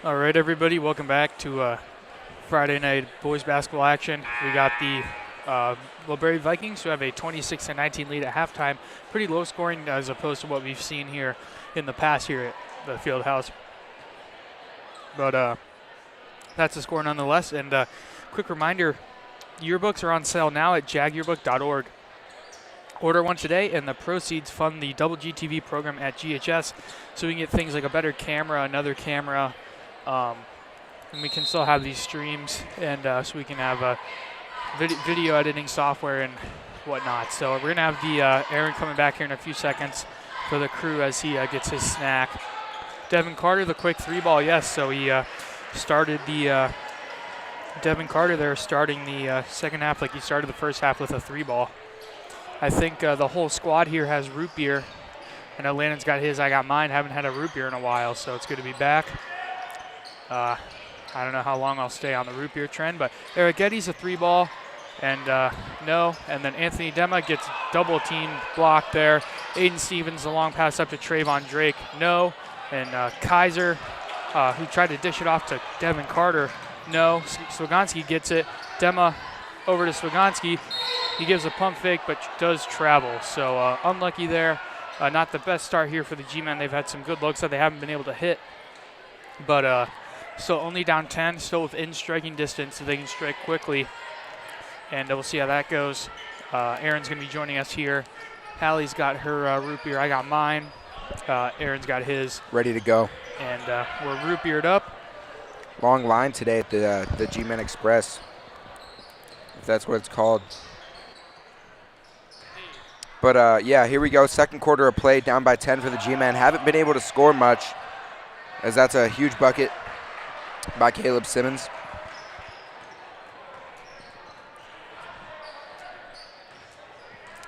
All right, everybody, welcome back to Friday night boys basketball action. We got the Labrae Vikings who have a 26-19 lead at halftime. Pretty low scoring as opposed to what we've seen here in the past here at the field house. But that's the score nonetheless. And quick reminder, yearbooks are on sale now at jagyearbook.org. Order one today, and the proceeds fund the Double GTV program at GHS, so we can get things like a better camera, another camera, and we can still have these streams, and so we can have video editing software and whatnot. So we're going to have the Aaron coming back here in a few seconds for the crew as he gets his snack. Devin Carter, the quick 3-ball, yes. So he started the Devin Carter there, starting the second half like he started the first half with a 3-ball. I think the whole squad here has root beer. I know Landon's got his, I got mine. Haven't had a root beer in a while, so it's good to be back. I don't know how long I'll stay on the root beer trend, but Eric Getty's a 3-ball, and no. And then Anthony Dema gets double team blocked there. Aiden Stevens, a long pass up to Trayvon Drake, no. And Kaiser, who tried to dish it off to Devin Carter, no. Swagonski gets it. Dema over to Swagonski. He gives a pump fake, but does travel. So unlucky there. Not the best start here for the G-Men. They've had some good looks that they haven't been able to hit. But still only down 10, still within striking distance, so they can strike quickly. And we'll see how that goes. Aaron's going to be joining us here. Hallie's got her root beer. I got mine. Aaron's got his. Ready to go. And we're root beered up. Long line today at the G-Men Express, if that's what it's called. But, yeah, here we go. Second quarter of play, down by 10 for the G-Men. Haven't been able to score much, as that's a huge bucket by Caleb Simmons.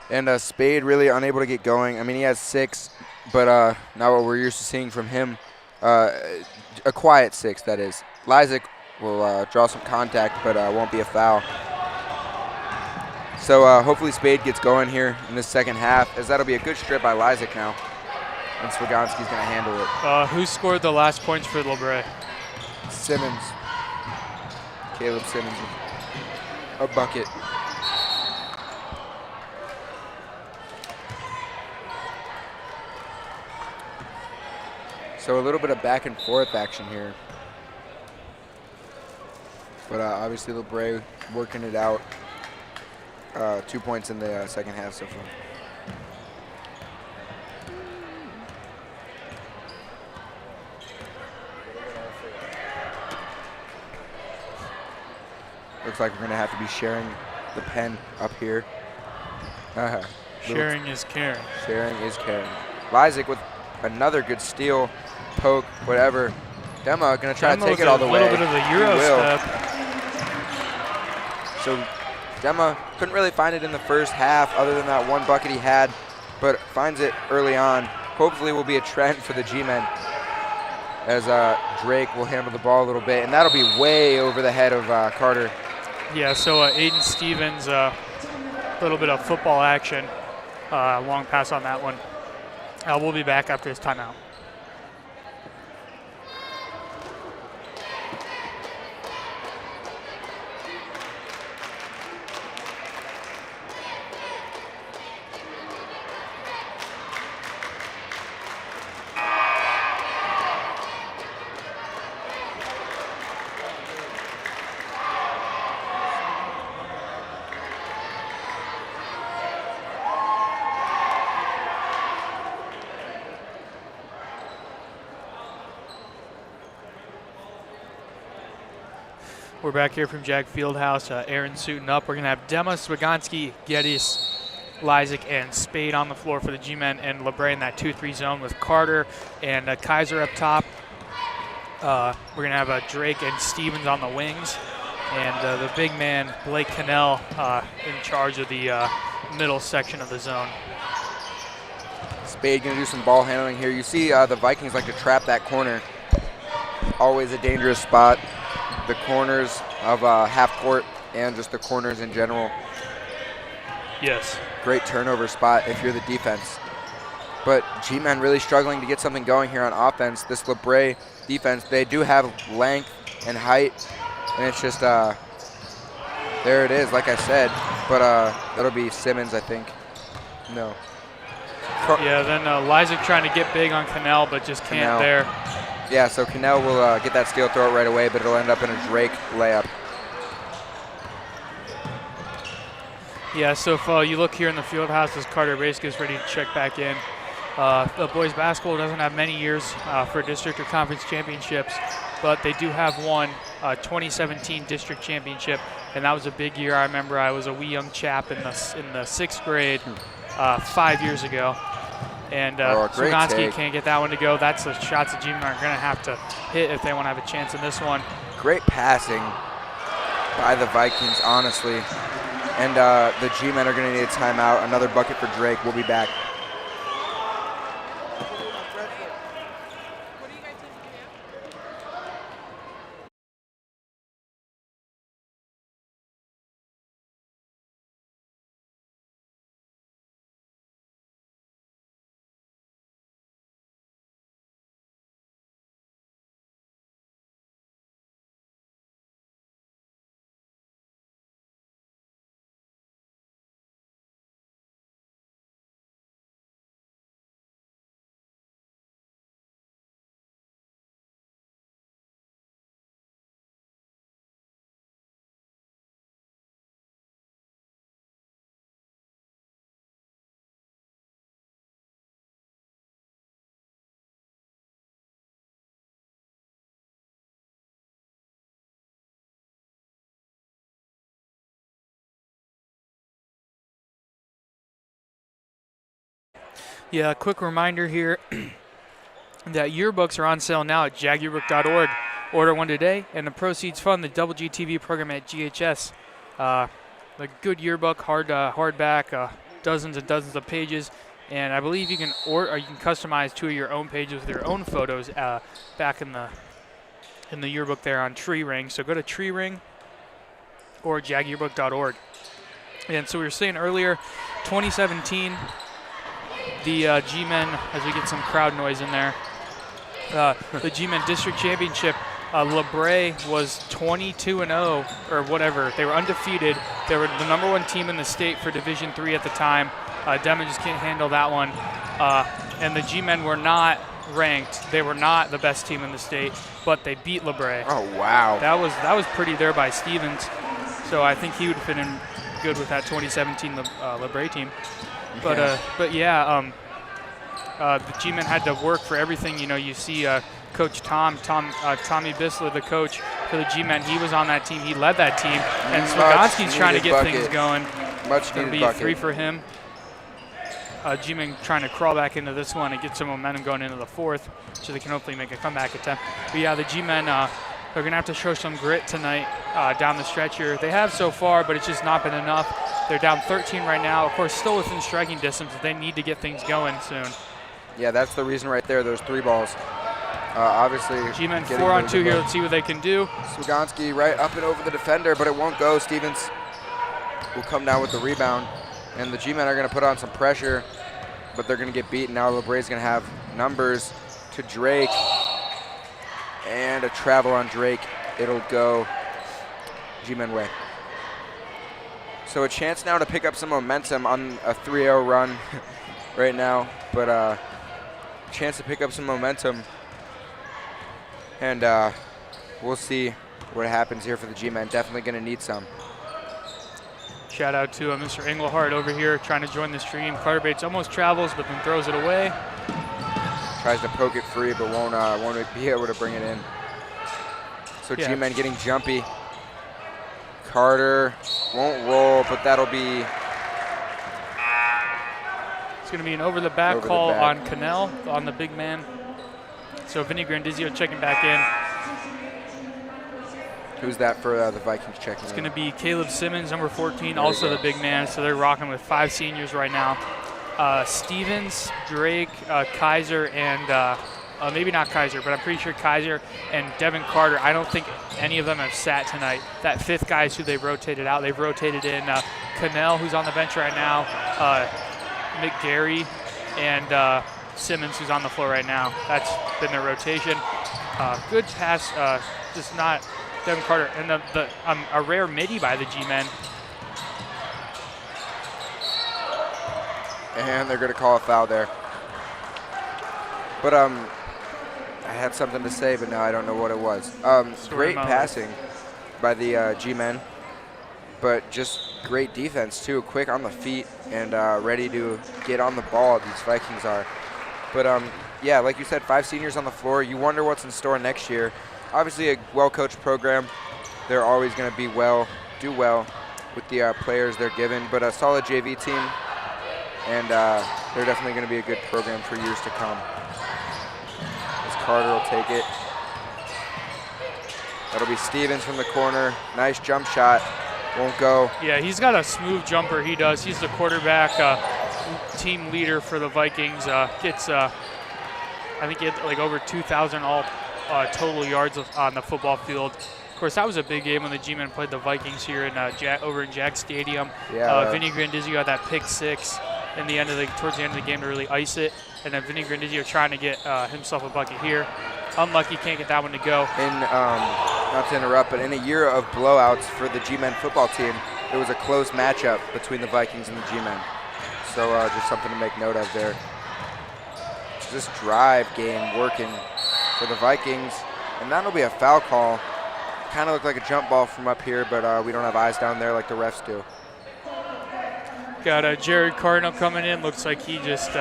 And Spade really unable to get going. I mean, he has 6, but not what we're used to seeing from him. A quiet 6, that is. Lysak will draw some contact, but won't be a foul. So hopefully Spade gets going here in the second half, as that'll be a good strip by Lysak now. And Swagonski's going to handle it. Who scored the last points for Labrae? Simmons. Caleb Simmons. A bucket. So a little bit of back and forth action here. But obviously Labrae working it out. 2 points in the second half so far. Looks like we're going to have to be sharing the pen up here. Sharing is caring. Sharing is caring. Lysak with another good steal, poke, whatever. Dema going to try to take it all the way. A little bit of a Euro step. So Dema couldn't really find it in the first half other than that one bucket he had, but finds it early on. Hopefully will be a trend for the G-Men, as Drake will handle the ball a little bit, and that'll be way over the head of Carter. Yeah, so Aiden Stevens, a little bit of football action. Long pass on that one. We'll be back after this timeout. We're back here from Jag Fieldhouse. Aaron suiting up. We're going to have Dema, Swagonski, Geddes, Lysak, and Spade on the floor for the G-Men, and Labrae in that 2-3 zone with Carter and Kaiser up top. We're going to have Drake and Stevens on the wings, and the big man, Blake Cannell, in charge of the middle section of the zone. Spade going to do some ball handling here. You see the Vikings like to trap that corner. Always a dangerous spot. The corners of half court and just the corners in general. Yes. Great turnover spot if you're the defense. But G-Men really struggling to get something going here on offense. This Labrae defense, they do have length and height, and it's just, there it is, like I said. But that'll be Simmons, I think. No. Yeah, then Lysak trying to get big on Cardinal, but just can't there. Yeah, so Cardinal will get that steal, throw it right away, but it'll end up in a Drake layup. Yeah, so if you look here in the field house as Carter Race gets ready to check back in. The boys basketball doesn't have many years for district or conference championships, but they do have one 2017 district championship, and that was a big year. I remember I was a wee young chap in the 6th grade 5 years ago, and Suganski can't get that one to go. That's the shots that G-Men are going to have to hit if they want to have a chance in this one. Great passing by the Vikings, honestly. And the G-Men are going to need a timeout. Another bucket for Drake. We'll be back. Yeah, a quick reminder here that yearbooks are on sale now at jagyearbook.org. Order one today, and the proceeds fund the Double G TV program at GHS. The good yearbook, hardback, dozens and dozens of pages, and I believe you can customize 2 of your own pages with your own photos back in the yearbook there on Tree Ring. So go to Tree Ring or jagyearbook.org. And so we were saying earlier, 2017. The G-Men, as we get some crowd noise in there, the G-Men District Championship, Labrae was 22-0 or whatever. They were undefeated. They were the #1 team in the state for Division III at the time. Demon just can't handle that one. And the G-Men were not ranked. They were not the best team in the state, but they beat Labrae. Oh, wow. That was pretty there by Stevens. So I think he would fit in good with that 2017 Labrae team. But yeah, the G-Men had to work for everything. You know, you see Coach Tommy Bissler, the coach for the G-Men. He was on that team. He led that team. And Swagonski's trying to get things going. Much needed bucket. 3 for him. G-Men trying to crawl back into this one and get some momentum going into the 4th, so they can hopefully make a comeback attempt. But yeah, the G-Men, they're going to have to show some grit tonight down the stretch here. They have so far, but it's just not been enough. They're down 13 right now. Of course, still within striking distance. They need to get things going soon. Yeah, that's the reason right there, those 3 balls. Obviously, G-Men 4-on-2 here. Let's see what they can do. Swagonski right up and over the defender, but it won't go. Stevens will come down with the rebound. And the G-Men are going to put on some pressure, but they're going to get beaten. Now Labrae's going to have numbers to Drake. And a travel on Drake. It'll go G-Men way. So a chance now to pick up some momentum on a 3-0 run right now. But a chance to pick up some momentum. And we'll see what happens here for the G-Men. Definitely going to need some. Shout out to Mr. Englehart over here trying to join the stream. Carter Bates almost travels, but then throws it away. Tries to poke it free, but won't be able to bring it in. So yeah. G-Men getting jumpy. Carter won't roll, but that'll be... It's going to be an over-the-back call on Cannell, on the big man. So Vinny Grandizio checking back in. Who's that for the Vikings checking It's going to be Caleb Simmons, number 14, also the big man. So they're rocking with 5 seniors right now. Stevens, Drake, Kaiser, and maybe not Kaiser, but I'm pretty sure Kaiser and Devin Carter. I don't think any of them have sat tonight. That 5th guy is who they've rotated out. They've rotated in Cannell, who's on the bench right now, McGarry, and Simmons, who's on the floor right now. That's been their rotation. Good pass, just not Devin Carter. And a rare midi by the G-men. And they're going to call a foul there. But I had something to say, but now I don't know what it was. Great passing by the G-men, but just great defense too. Quick on the feet and ready to get on the ball. These Vikings are. But yeah, like you said, 5 seniors on the floor. You wonder what's in store next year. Obviously, a well-coached program. They're always going to do well with the players they're given. But a solid JV team, and they're definitely going to be a good program for years to come. Carter will take it. That'll be Stevens from the corner. Nice jump shot. Won't go. Yeah, he's got a smooth jumper. He does. He's the quarterback, team leader for the Vikings. Gets, I think he had like over 2,000 all total yards on the football field. Of course, that was a big game when the G-men played the Vikings here in over in Jag Stadium. Yeah, Vinny Grandizio had that pick 6 in the towards the end of the game to really ice it. And then Vinny Grandizio trying to get himself a bucket here. Unlucky, can't get that one to go. Not to interrupt, but in a year of blowouts for the G-men football team, it was a close matchup between the Vikings and the G-men. So just something to make note of there. This drive game working for the Vikings, and that'll be a foul call. Kind of looked like a jump ball from up here, but we don't have eyes down there like the refs do. Got Jared Cardinal coming in. Looks like he just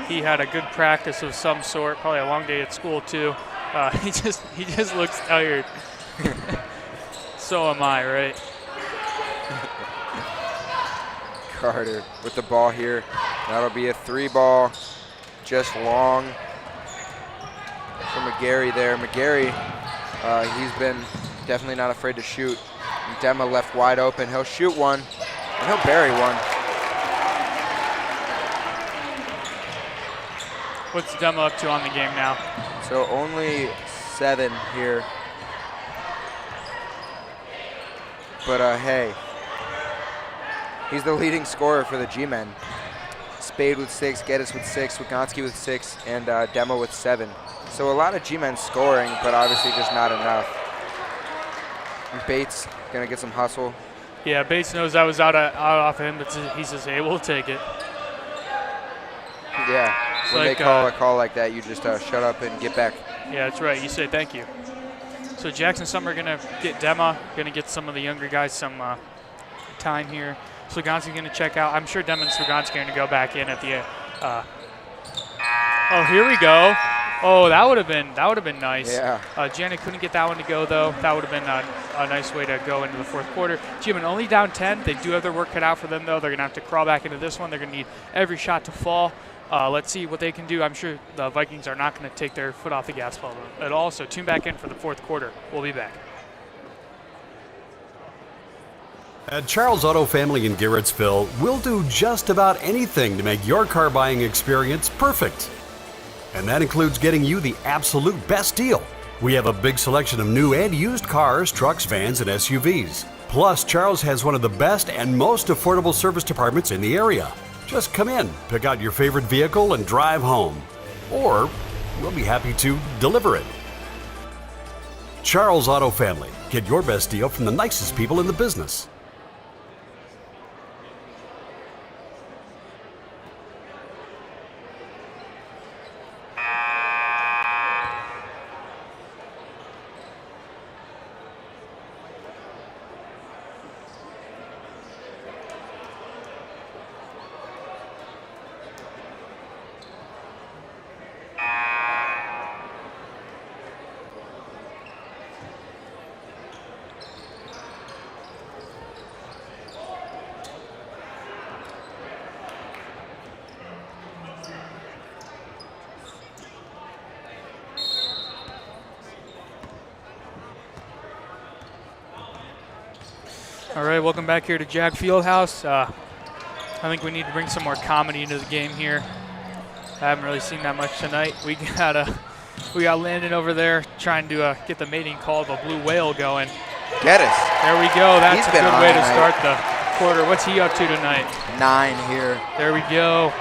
he had a good practice of some sort. Probably a long day at school too. He just looks tired. So am I, right? Carter with the ball here. That'll be a 3 ball, just long for McGarry there. McGarry, he's been definitely not afraid to shoot. Dema left wide open. He'll shoot one, and he'll bury one. What's Dema up to on the game now? So only 7 here. But hey, he's the leading scorer for the G-men. Spade with 6, Geddes with 6, Wigonski with 6, and Demo with 7. So a lot of G-men scoring, but obviously just not enough. And Bates gonna get some hustle. Yeah, Bates knows that was out off him, but he's just able to take it. Yeah, when like, they call a call like that, you just shut up and get back. Yeah, that's right. You say thank you. So Jackson Summer gonna get Dema, gonna get some of the younger guys some time here. Sluganski's gonna check out. I'm sure Dema and Sluganski are gonna go back in at the. Oh, here we go. Oh, that would have been nice. Yeah. Janet couldn't get that one to go though. That would have been a nice way to go into the fourth quarter. G-men only down 10. They do have their work cut out for them though. They're gonna have to crawl back into this one. They're gonna need every shot to fall. Let's see what they can do. I'm sure the Vikings are not going to take their foot off the gas pedal at all. So tune back in for the fourth quarter. We'll be back. At Charles Auto Family in Garrettsville, we'll do just about anything to make your car buying experience perfect. And that includes getting you the absolute best deal. We have a big selection of new and used cars, trucks, vans, and SUVs. Plus, Charles has one of the best and most affordable service departments in the area. Just come in, pick out your favorite vehicle, and drive home. Or we'll be happy to deliver it. Charles Auto Family. Get your best deal from the nicest people in the business. All right, welcome back here to Jag Fieldhouse. I think we need to bring some more comedy into the game here. I haven't really seen that much tonight. We got Landon over there trying to get the mating call of a blue whale going. Geddes. There we go. That's He's a been good way to on start the quarter. What's he up to tonight? 9 here. There we go.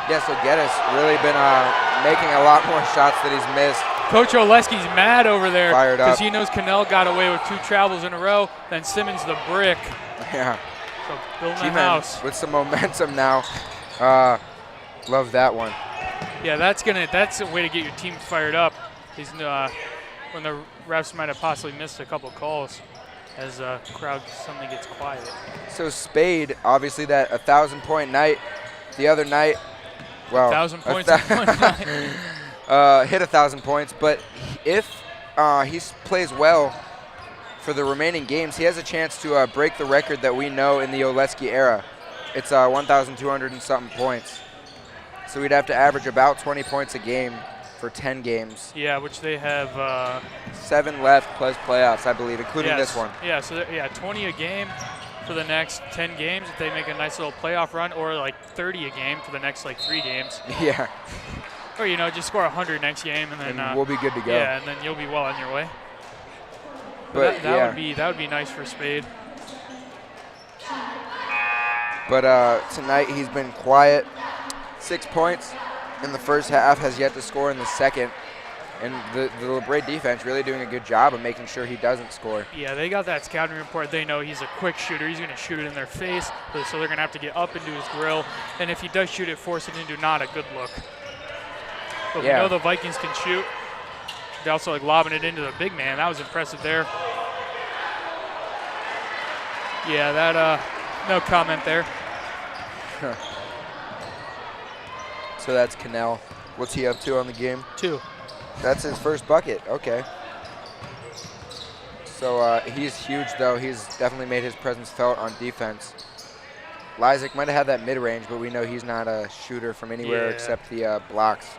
Yeah, so Geddes really been making a lot more shots that he's missed. Coach Oleski's mad over there Fired up. because he knows Cannell got away with 2 travels in a row, then Simmons the brick. Yeah. So building the G-Man house. with some momentum now. Love that one. Yeah, that's a way to get your team fired up. Is when the refs might have possibly missed a couple calls as the crowd suddenly gets quiet. So Spade, obviously that 1,000-point night. The other night, well, 1,000 points in one night. hit 1,000 points, but if he plays well for the remaining games, he has a chance to break the record that we know in the Oleski era. It's 1,200 and something points. So we'd have to average about 20 points a game for 10 games. Yeah, which they have 7 left plus playoffs, I believe, including this one. Yeah, so 20 a game for the next 10 games if they make a nice little playoff run, or like 30 a game for the next like 3 games. Yeah. Or just score 100 next game and then we'll be good to go. Yeah, and then you'll be well on your way. But that would be nice for Spade. But tonight he's been quiet. 6 points in the first half, has yet to score in the second. And the Labrae defense really doing a good job of making sure he doesn't score. Yeah, they got that scouting report. They know he's a quick shooter. He's going to shoot it in their face, so they're going to have to get up into his grill. And if he does shoot it, force it into not a good look. But we know the Vikings can shoot. They also like lobbing it into the big man. That was impressive there. Yeah, that no comment there. So that's Cannell. What's he up to on the game? 2. That's his first bucket. Okay. So he's huge, though. He's definitely made his presence felt on defense. Lysak might have had that mid-range, but we know he's not a shooter from anywhere except the blocks.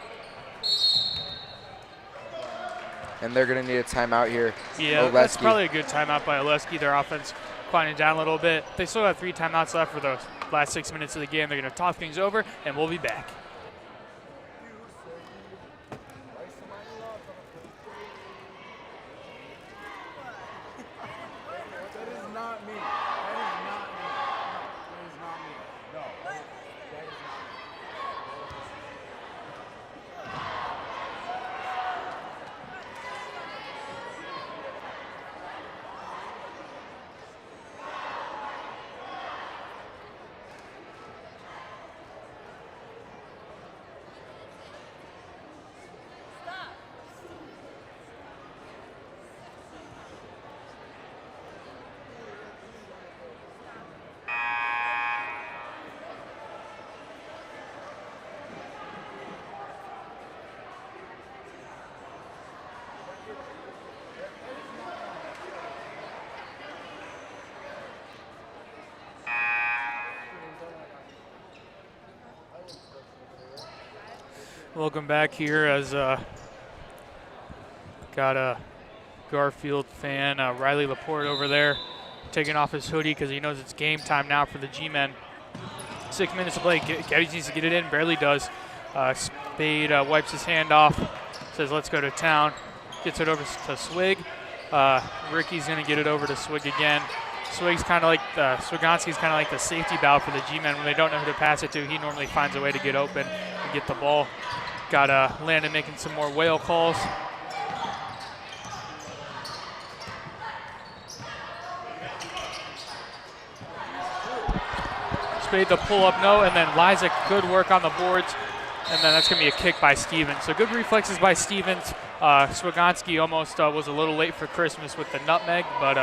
And they're going to need a timeout here. Yeah, that's probably a good timeout by Oleski. Their offense quieting down a little bit. They still have 3 timeouts left for the last 6 minutes of the game. They're going to talk things over, and we'll be back. Welcome back here as got a Garfield fan, Riley Laporte over there, taking off his hoodie because he knows it's game time now for the G-men. 6 minutes to play. Geddes needs to get it in, barely does. Spade wipes his hand off, says let's go to town, gets it over to Swig. Ricky's going to get it over to Swig again. Swiganski's kind of like the safety valve for the G-men. When they don't know who to pass it to, he normally finds a way to get open and get the ball. Got Landon making some more whale calls. Spade the pull-up, no, and then Lysak, good work on the boards, and then that's going to be a kick by Stevens. So good reflexes by Stevens. Swiganski almost was a little late for Christmas with the nutmeg, but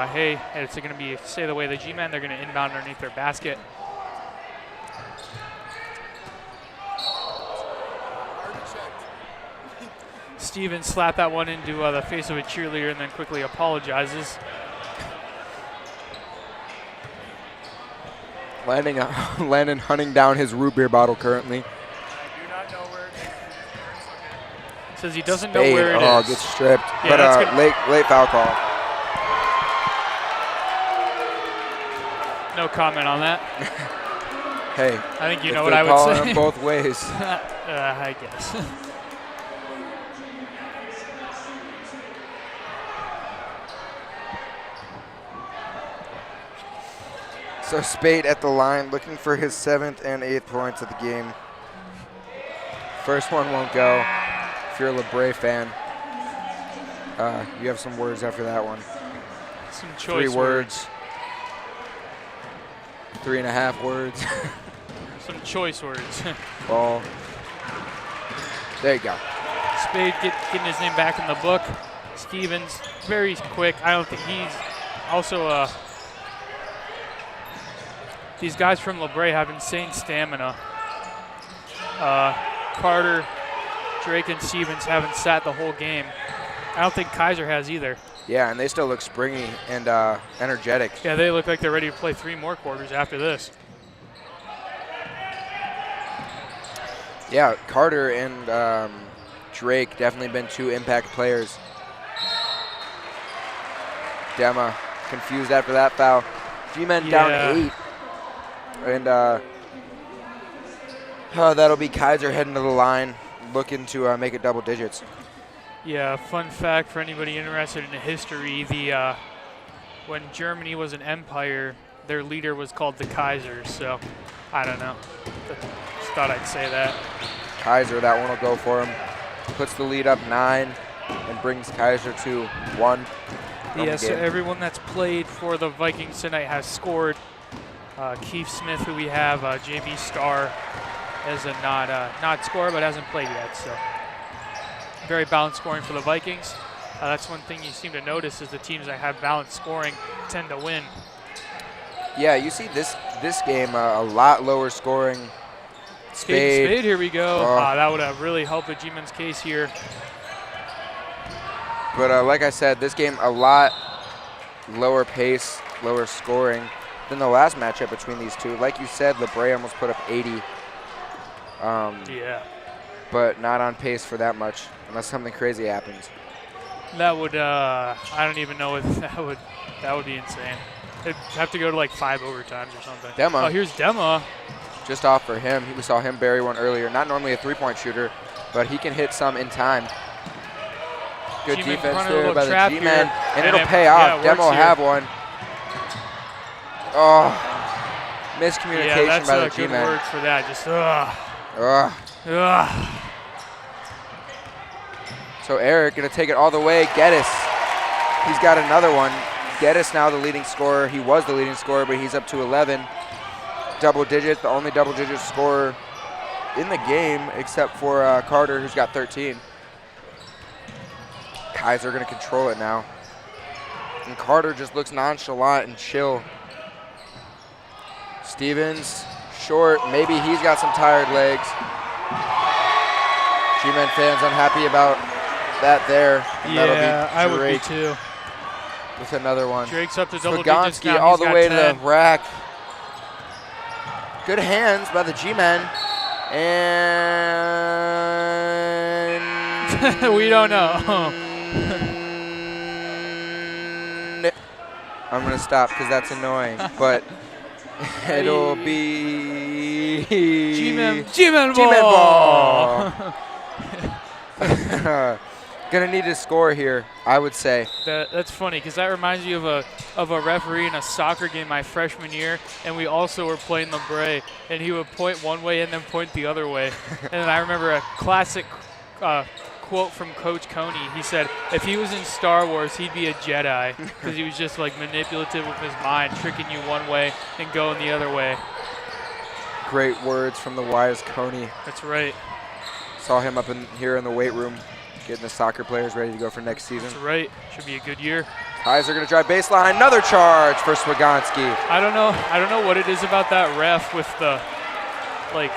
hey, it's going to be, stay the way the G-men, they're going to inbound underneath their basket. Stevens slapped that one into the face of a cheerleader and then quickly apologizes. Landon hunting down his root beer bottle currently. I do not know where it is. Says he doesn't know where it is. Oh, gets stripped. Yeah, but late foul call. No comment on that. Hey. I think you know what I would say. Them both ways. I guess. So Spade at the line looking for his 7th and 8th points of the game. First one won't go. If you're a Labrae fan, you have some words after that one. Some choice 3 words. 3.5 words. Some choice words. Ball. There you go. Spade getting his name back in the book. Stevens, very quick. I don't think he's also these guys from Labrae have insane stamina. Carter, Drake, and Stevens haven't sat the whole game. I don't think Kaiser has either. Yeah, and they still look springy and energetic. Yeah, they look like they're ready to play 3 more quarters after this. Yeah, Carter and Drake definitely been 2 impact players. Dema confused after that foul. G-Men down 8. And that'll be Kaiser heading to the line, looking to make it double digits. Yeah, fun fact for anybody interested in the history, when Germany was an empire, their leader was called the Kaiser, so I don't know. Just thought I'd say that. Kaiser, that one will go for him. Puts the lead up 9 and brings Kaiser to 1. Yeah, so everyone that's played for the Vikings tonight has scored. Keith Smith, who we have, JV Star, is a not scorer, but hasn't played yet, so very balanced scoring for the Vikings. That's one thing you seem to notice is the teams that have balanced scoring tend to win. Yeah, you see this game a lot lower scoring. Spade, here we go. That would have really helped the G-Men's case here. But like I said, this game a lot lower pace, lower scoring than the last matchup between these two. Like you said, Labrae almost put up 80. Yeah. But not on pace for that much, unless something crazy happens. That would, I don't even know if that would be insane. They'd have to go to like 5 overtimes or something. Dema. Oh, here's Dema. Just off for him. We saw him bury one earlier. Not normally a 3-point shooter, but he can hit some in time. Good defense there by the G-Men, and it'll pay off. Demo will have one. Oh, miscommunication by the G-Men. Yeah, that's a good word for that. Just, So Eric going to take it all the way. Geddes, he's got another one. Geddes now the leading scorer. He was the leading scorer, but he's up to 11. Double digit, the only double digit scorer in the game, except for Carter, who's got 13. Kaiser going to control it now. And Carter just looks nonchalant and chill. Stevens, short. Maybe he's got some tired legs. G-Men fans unhappy about that there. And yeah, I would be too. With another one. Drake's up to double digits now. All the way to the rack. Good hands by the G-Men. And we don't know. I'm going to stop because that's annoying, but it'll be G-Men ball. Gonna need to score here, I would say. That's funny because that reminds me of a referee in a soccer game my freshman year, and we also were playing Labrae, and he would point one way and then point the other way. And then I remember a classic quote from Coach Coney. He said, if he was in Star Wars, he'd be a Jedi because he was just like manipulative with his mind, tricking you one way and going the other way. Great words from the wise Coney. That's right. Saw him up in here in the weight room, getting the soccer players ready to go for next season. That's right. Should be a good year. Kaiser going to drive baseline. Another charge for Swagonski. I don't know what it is about that ref with the, like,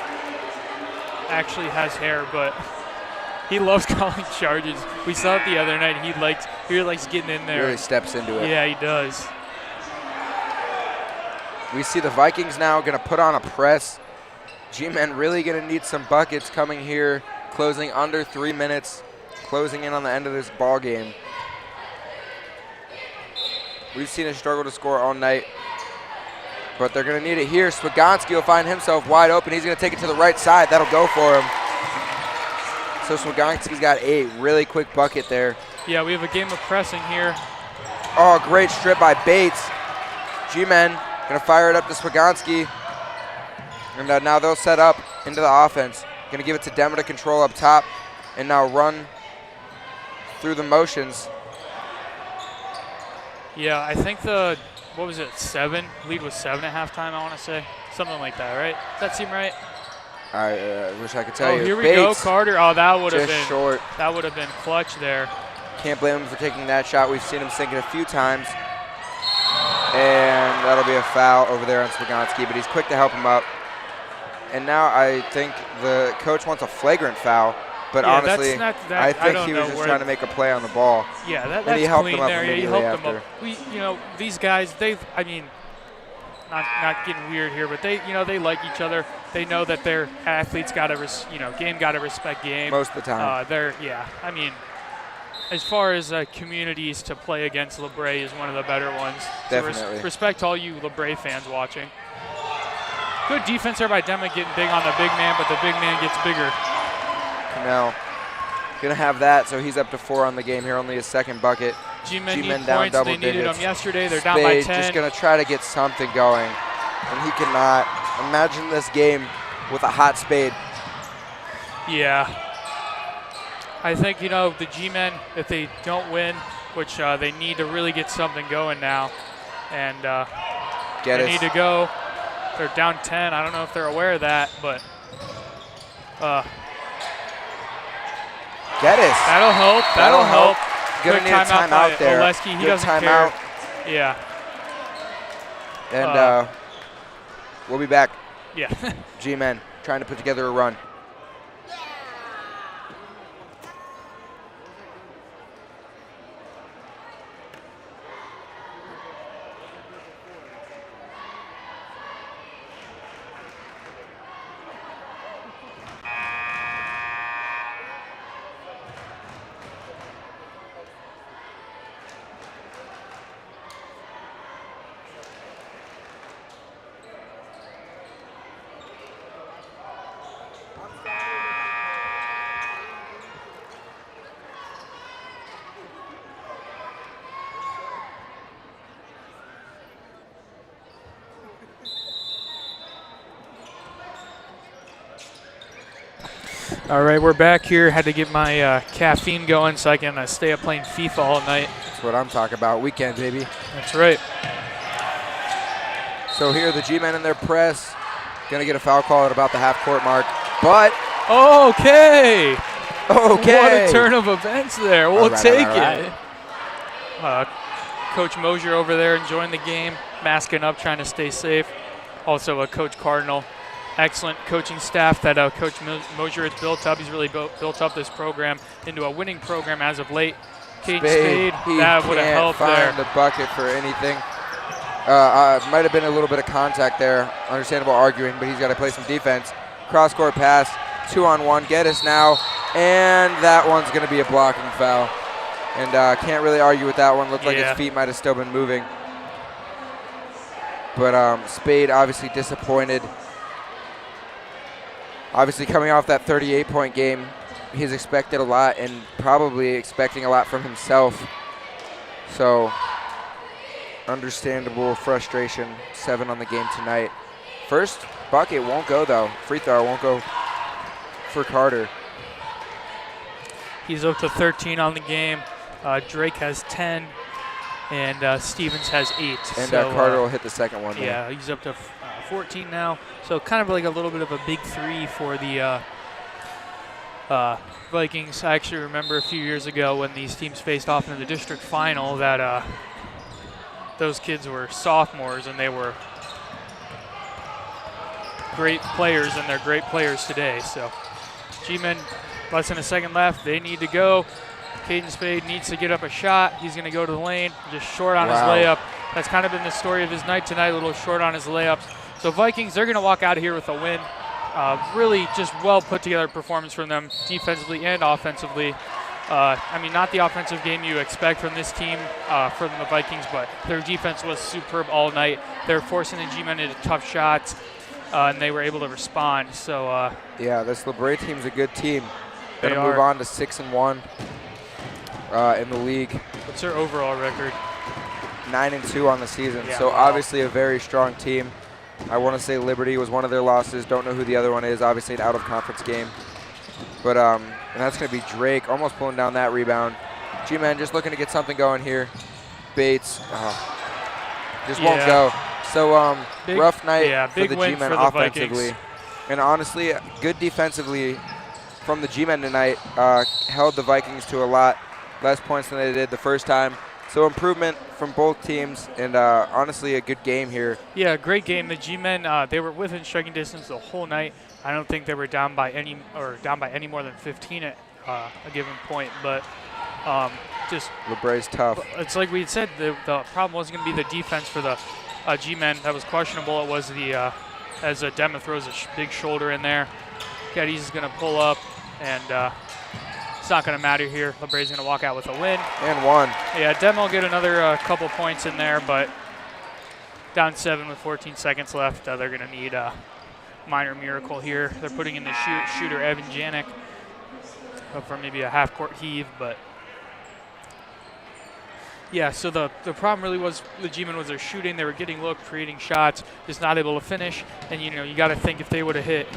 actually has hair, but he loves calling charges. We saw it the other night. He likes getting in there. He really steps into it. Yeah, he does. We see the Vikings now going to put on a press. G-Men really going to need some buckets coming here, closing under 3 minutes, closing in on the end of this ball game. We've seen a struggle to score all night, but they're going to need it here. Swagonski will find himself wide open. He's going to take it to the right side. That'll go for him. So Swagonski's got a really quick bucket there. Yeah, we have a game of pressing here. Oh, great strip by Bates. G-Men Gonna fire it up to Swagonski. And now they'll set up into the offense. Gonna give it to Dema to control up top. And now run through the motions. Yeah, I think what was it, 7? Lead was 7 at halftime, I want to say. Something like that, right? Does that seem right? I wish I could tell you. Oh, here we go, Carter. Oh, that would have just been short. That would have been clutch there. Can't blame him for taking that shot. We've seen him sink it a few times. And that'll be a foul over there on Swagonski, but he's quick to help him up. And now I think the coach wants a flagrant foul, but yeah, honestly, I think he was just trying to make a play on the ball. Yeah, that's and he helped clean him up there. Yeah, he immediately helped after. him up. These guys, I mean, not getting weird here, but they like each other. They know that their athletes game got to respect game. Most of the time. I mean, as far as communities to play against, Labrae is one of the better ones. Definitely. So respect to all you Labrae fans watching. Good defense there by Dema getting big on the big man, but the big man gets bigger. Now, gonna have that, so he's up to 4 on the game here, only his second bucket. G-men need down points. double They needed digits. them yesterday. They're down by 10. Just gonna try to get something going, and he cannot. Imagine this game with a hot Spade. Yeah. I think, the G-men, if they don't win, which they need to really get something going now, and they need to go. They're down 10. I don't know if they're aware of that, but Geddes. That'll help. That'll help. Gonna need a timeout there. Oleski, he Good doesn't timeout. care. Yeah. And we'll be back. Yeah. G-men trying to put together a run. All right, we're back here. Had to get my caffeine going so I can stay up playing FIFA all night. That's what I'm talking about. Weekend, baby. That's right. So here the G-men in their press. Going to get a foul call at about the half-court mark. But okay. What Okay. a turn of events there. We'll All right, take all right. it. Coach Mosier over there enjoying the game, masking up, trying to stay safe. Also, Coach Cardinal. Excellent coaching staff that Coach Mosier has built up. He's really built up this program into a winning program as of late. Caden Spade, he that would have can't helped find there. the bucket for anything. Might have been a little bit of contact there. Understandable arguing, but he's got to play some defense. Cross-court pass, 2-on-1. Geddes now, and that one's going to be a blocking foul. And can't really argue with that one. Looked like his feet might have still been moving. But Spade obviously disappointed. Obviously coming off that 38-point game, he's expected a lot and probably expecting a lot from himself. So understandable frustration. 7 on the game tonight. First bucket won't go though. Free throw won't go for Carter. He's up to 13 on the game. Drake has 10, and Stevens has 8. And so, Carter will hit the second one. Yeah, he's up to 14 now. So kind of like a little bit of a big 3 for the Vikings. I actually remember a few years ago when these teams faced off in the district final that those kids were sophomores and they were great players, and they're great players today. So G-men, less than a second left. They need to go. Caden Spade needs to get up a shot. He's going to go to the lane, just short on his layup. That's kind of been the story of his night tonight, a little short on his layups. So Vikings, they're going to walk out of here with a win. Really just well put together performance from them defensively and offensively. I mean, not the offensive game you expect from this team, from the Vikings, but their defense was superb all night. They're forcing the G-men into tough shots, and they were able to respond. So yeah, this Labrae team's a good team. They Gonna move on to 6-1 in the league. What's their overall record? 9-2 on the season. Yeah, So wow. obviously a very strong team. I want to say Liberty was one of their losses. Don't know who the other one is. Obviously an out-of-conference game. But and that's going to be Drake almost pulling down that rebound. G-Men just looking to get something going here. Bates just won't go. So rough night for the G-Men offensively. And honestly, good defensively from the G-Men tonight. Held the Vikings to a lot less points than they did the first time. So improvement from both teams, and honestly a good game here. Yeah, great game. The G-Men, they were within striking distance the whole night. I don't think they were down by any more than 15 at a given point, but just Labrae's tough. It's like we had said, the problem wasn't going to be the defense for the G-Men. That was questionable. It was the as Demma throws a big shoulder in there. Geddes is going to pull up, and it's not going to matter here. Labrae's going to walk out with a win. And one. Yeah, Demma will get another couple points in there, but down 7 with 14 seconds left. They're going to need a minor miracle here. They're putting in the shooter, Evan Janik, for maybe a half-court heave, but yeah, so the problem really was the G-Men was their shooting. They were getting look, creating shots, just not able to finish. And, you got to think if they would have hit,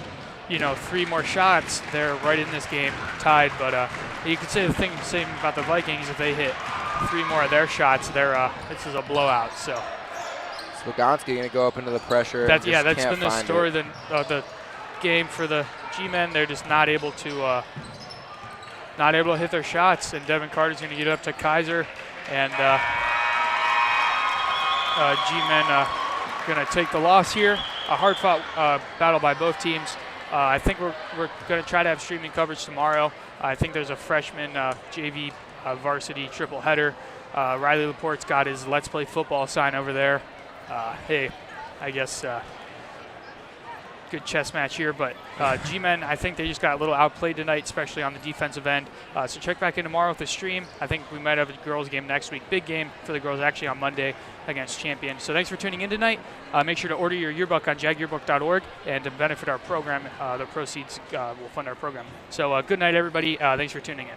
3 more shots, they're right in this game tied. But you could say the same about the Vikings. If they hit 3 more of their shots, this is a blowout. So Sloganski going to go up into the pressure. That's been the story of the game for the G-Men. They're just not able to hit their shots. And Devin Carter's going to get up to Kaiser. And G-Men going to take the loss here. A hard-fought battle by both teams. I think we're going to try to have streaming coverage tomorrow. I think there's a freshman JV varsity triple header. Riley Laporte's got his Let's Play Football sign over there. Hey, I guess good chess match here, but G-Men, I think they just got a little outplayed tonight, especially on the defensive end. So check back in tomorrow with the stream. I think we might have a girls game next week. Big game for the girls actually on Monday against Champion. So thanks for tuning in tonight. Make sure to order your yearbook on jagyearbook.org, and to benefit our program, the proceeds will fund our program. So good night, everybody. Thanks for tuning in.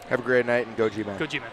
Have a great night, and go G-Men. Go G-Men.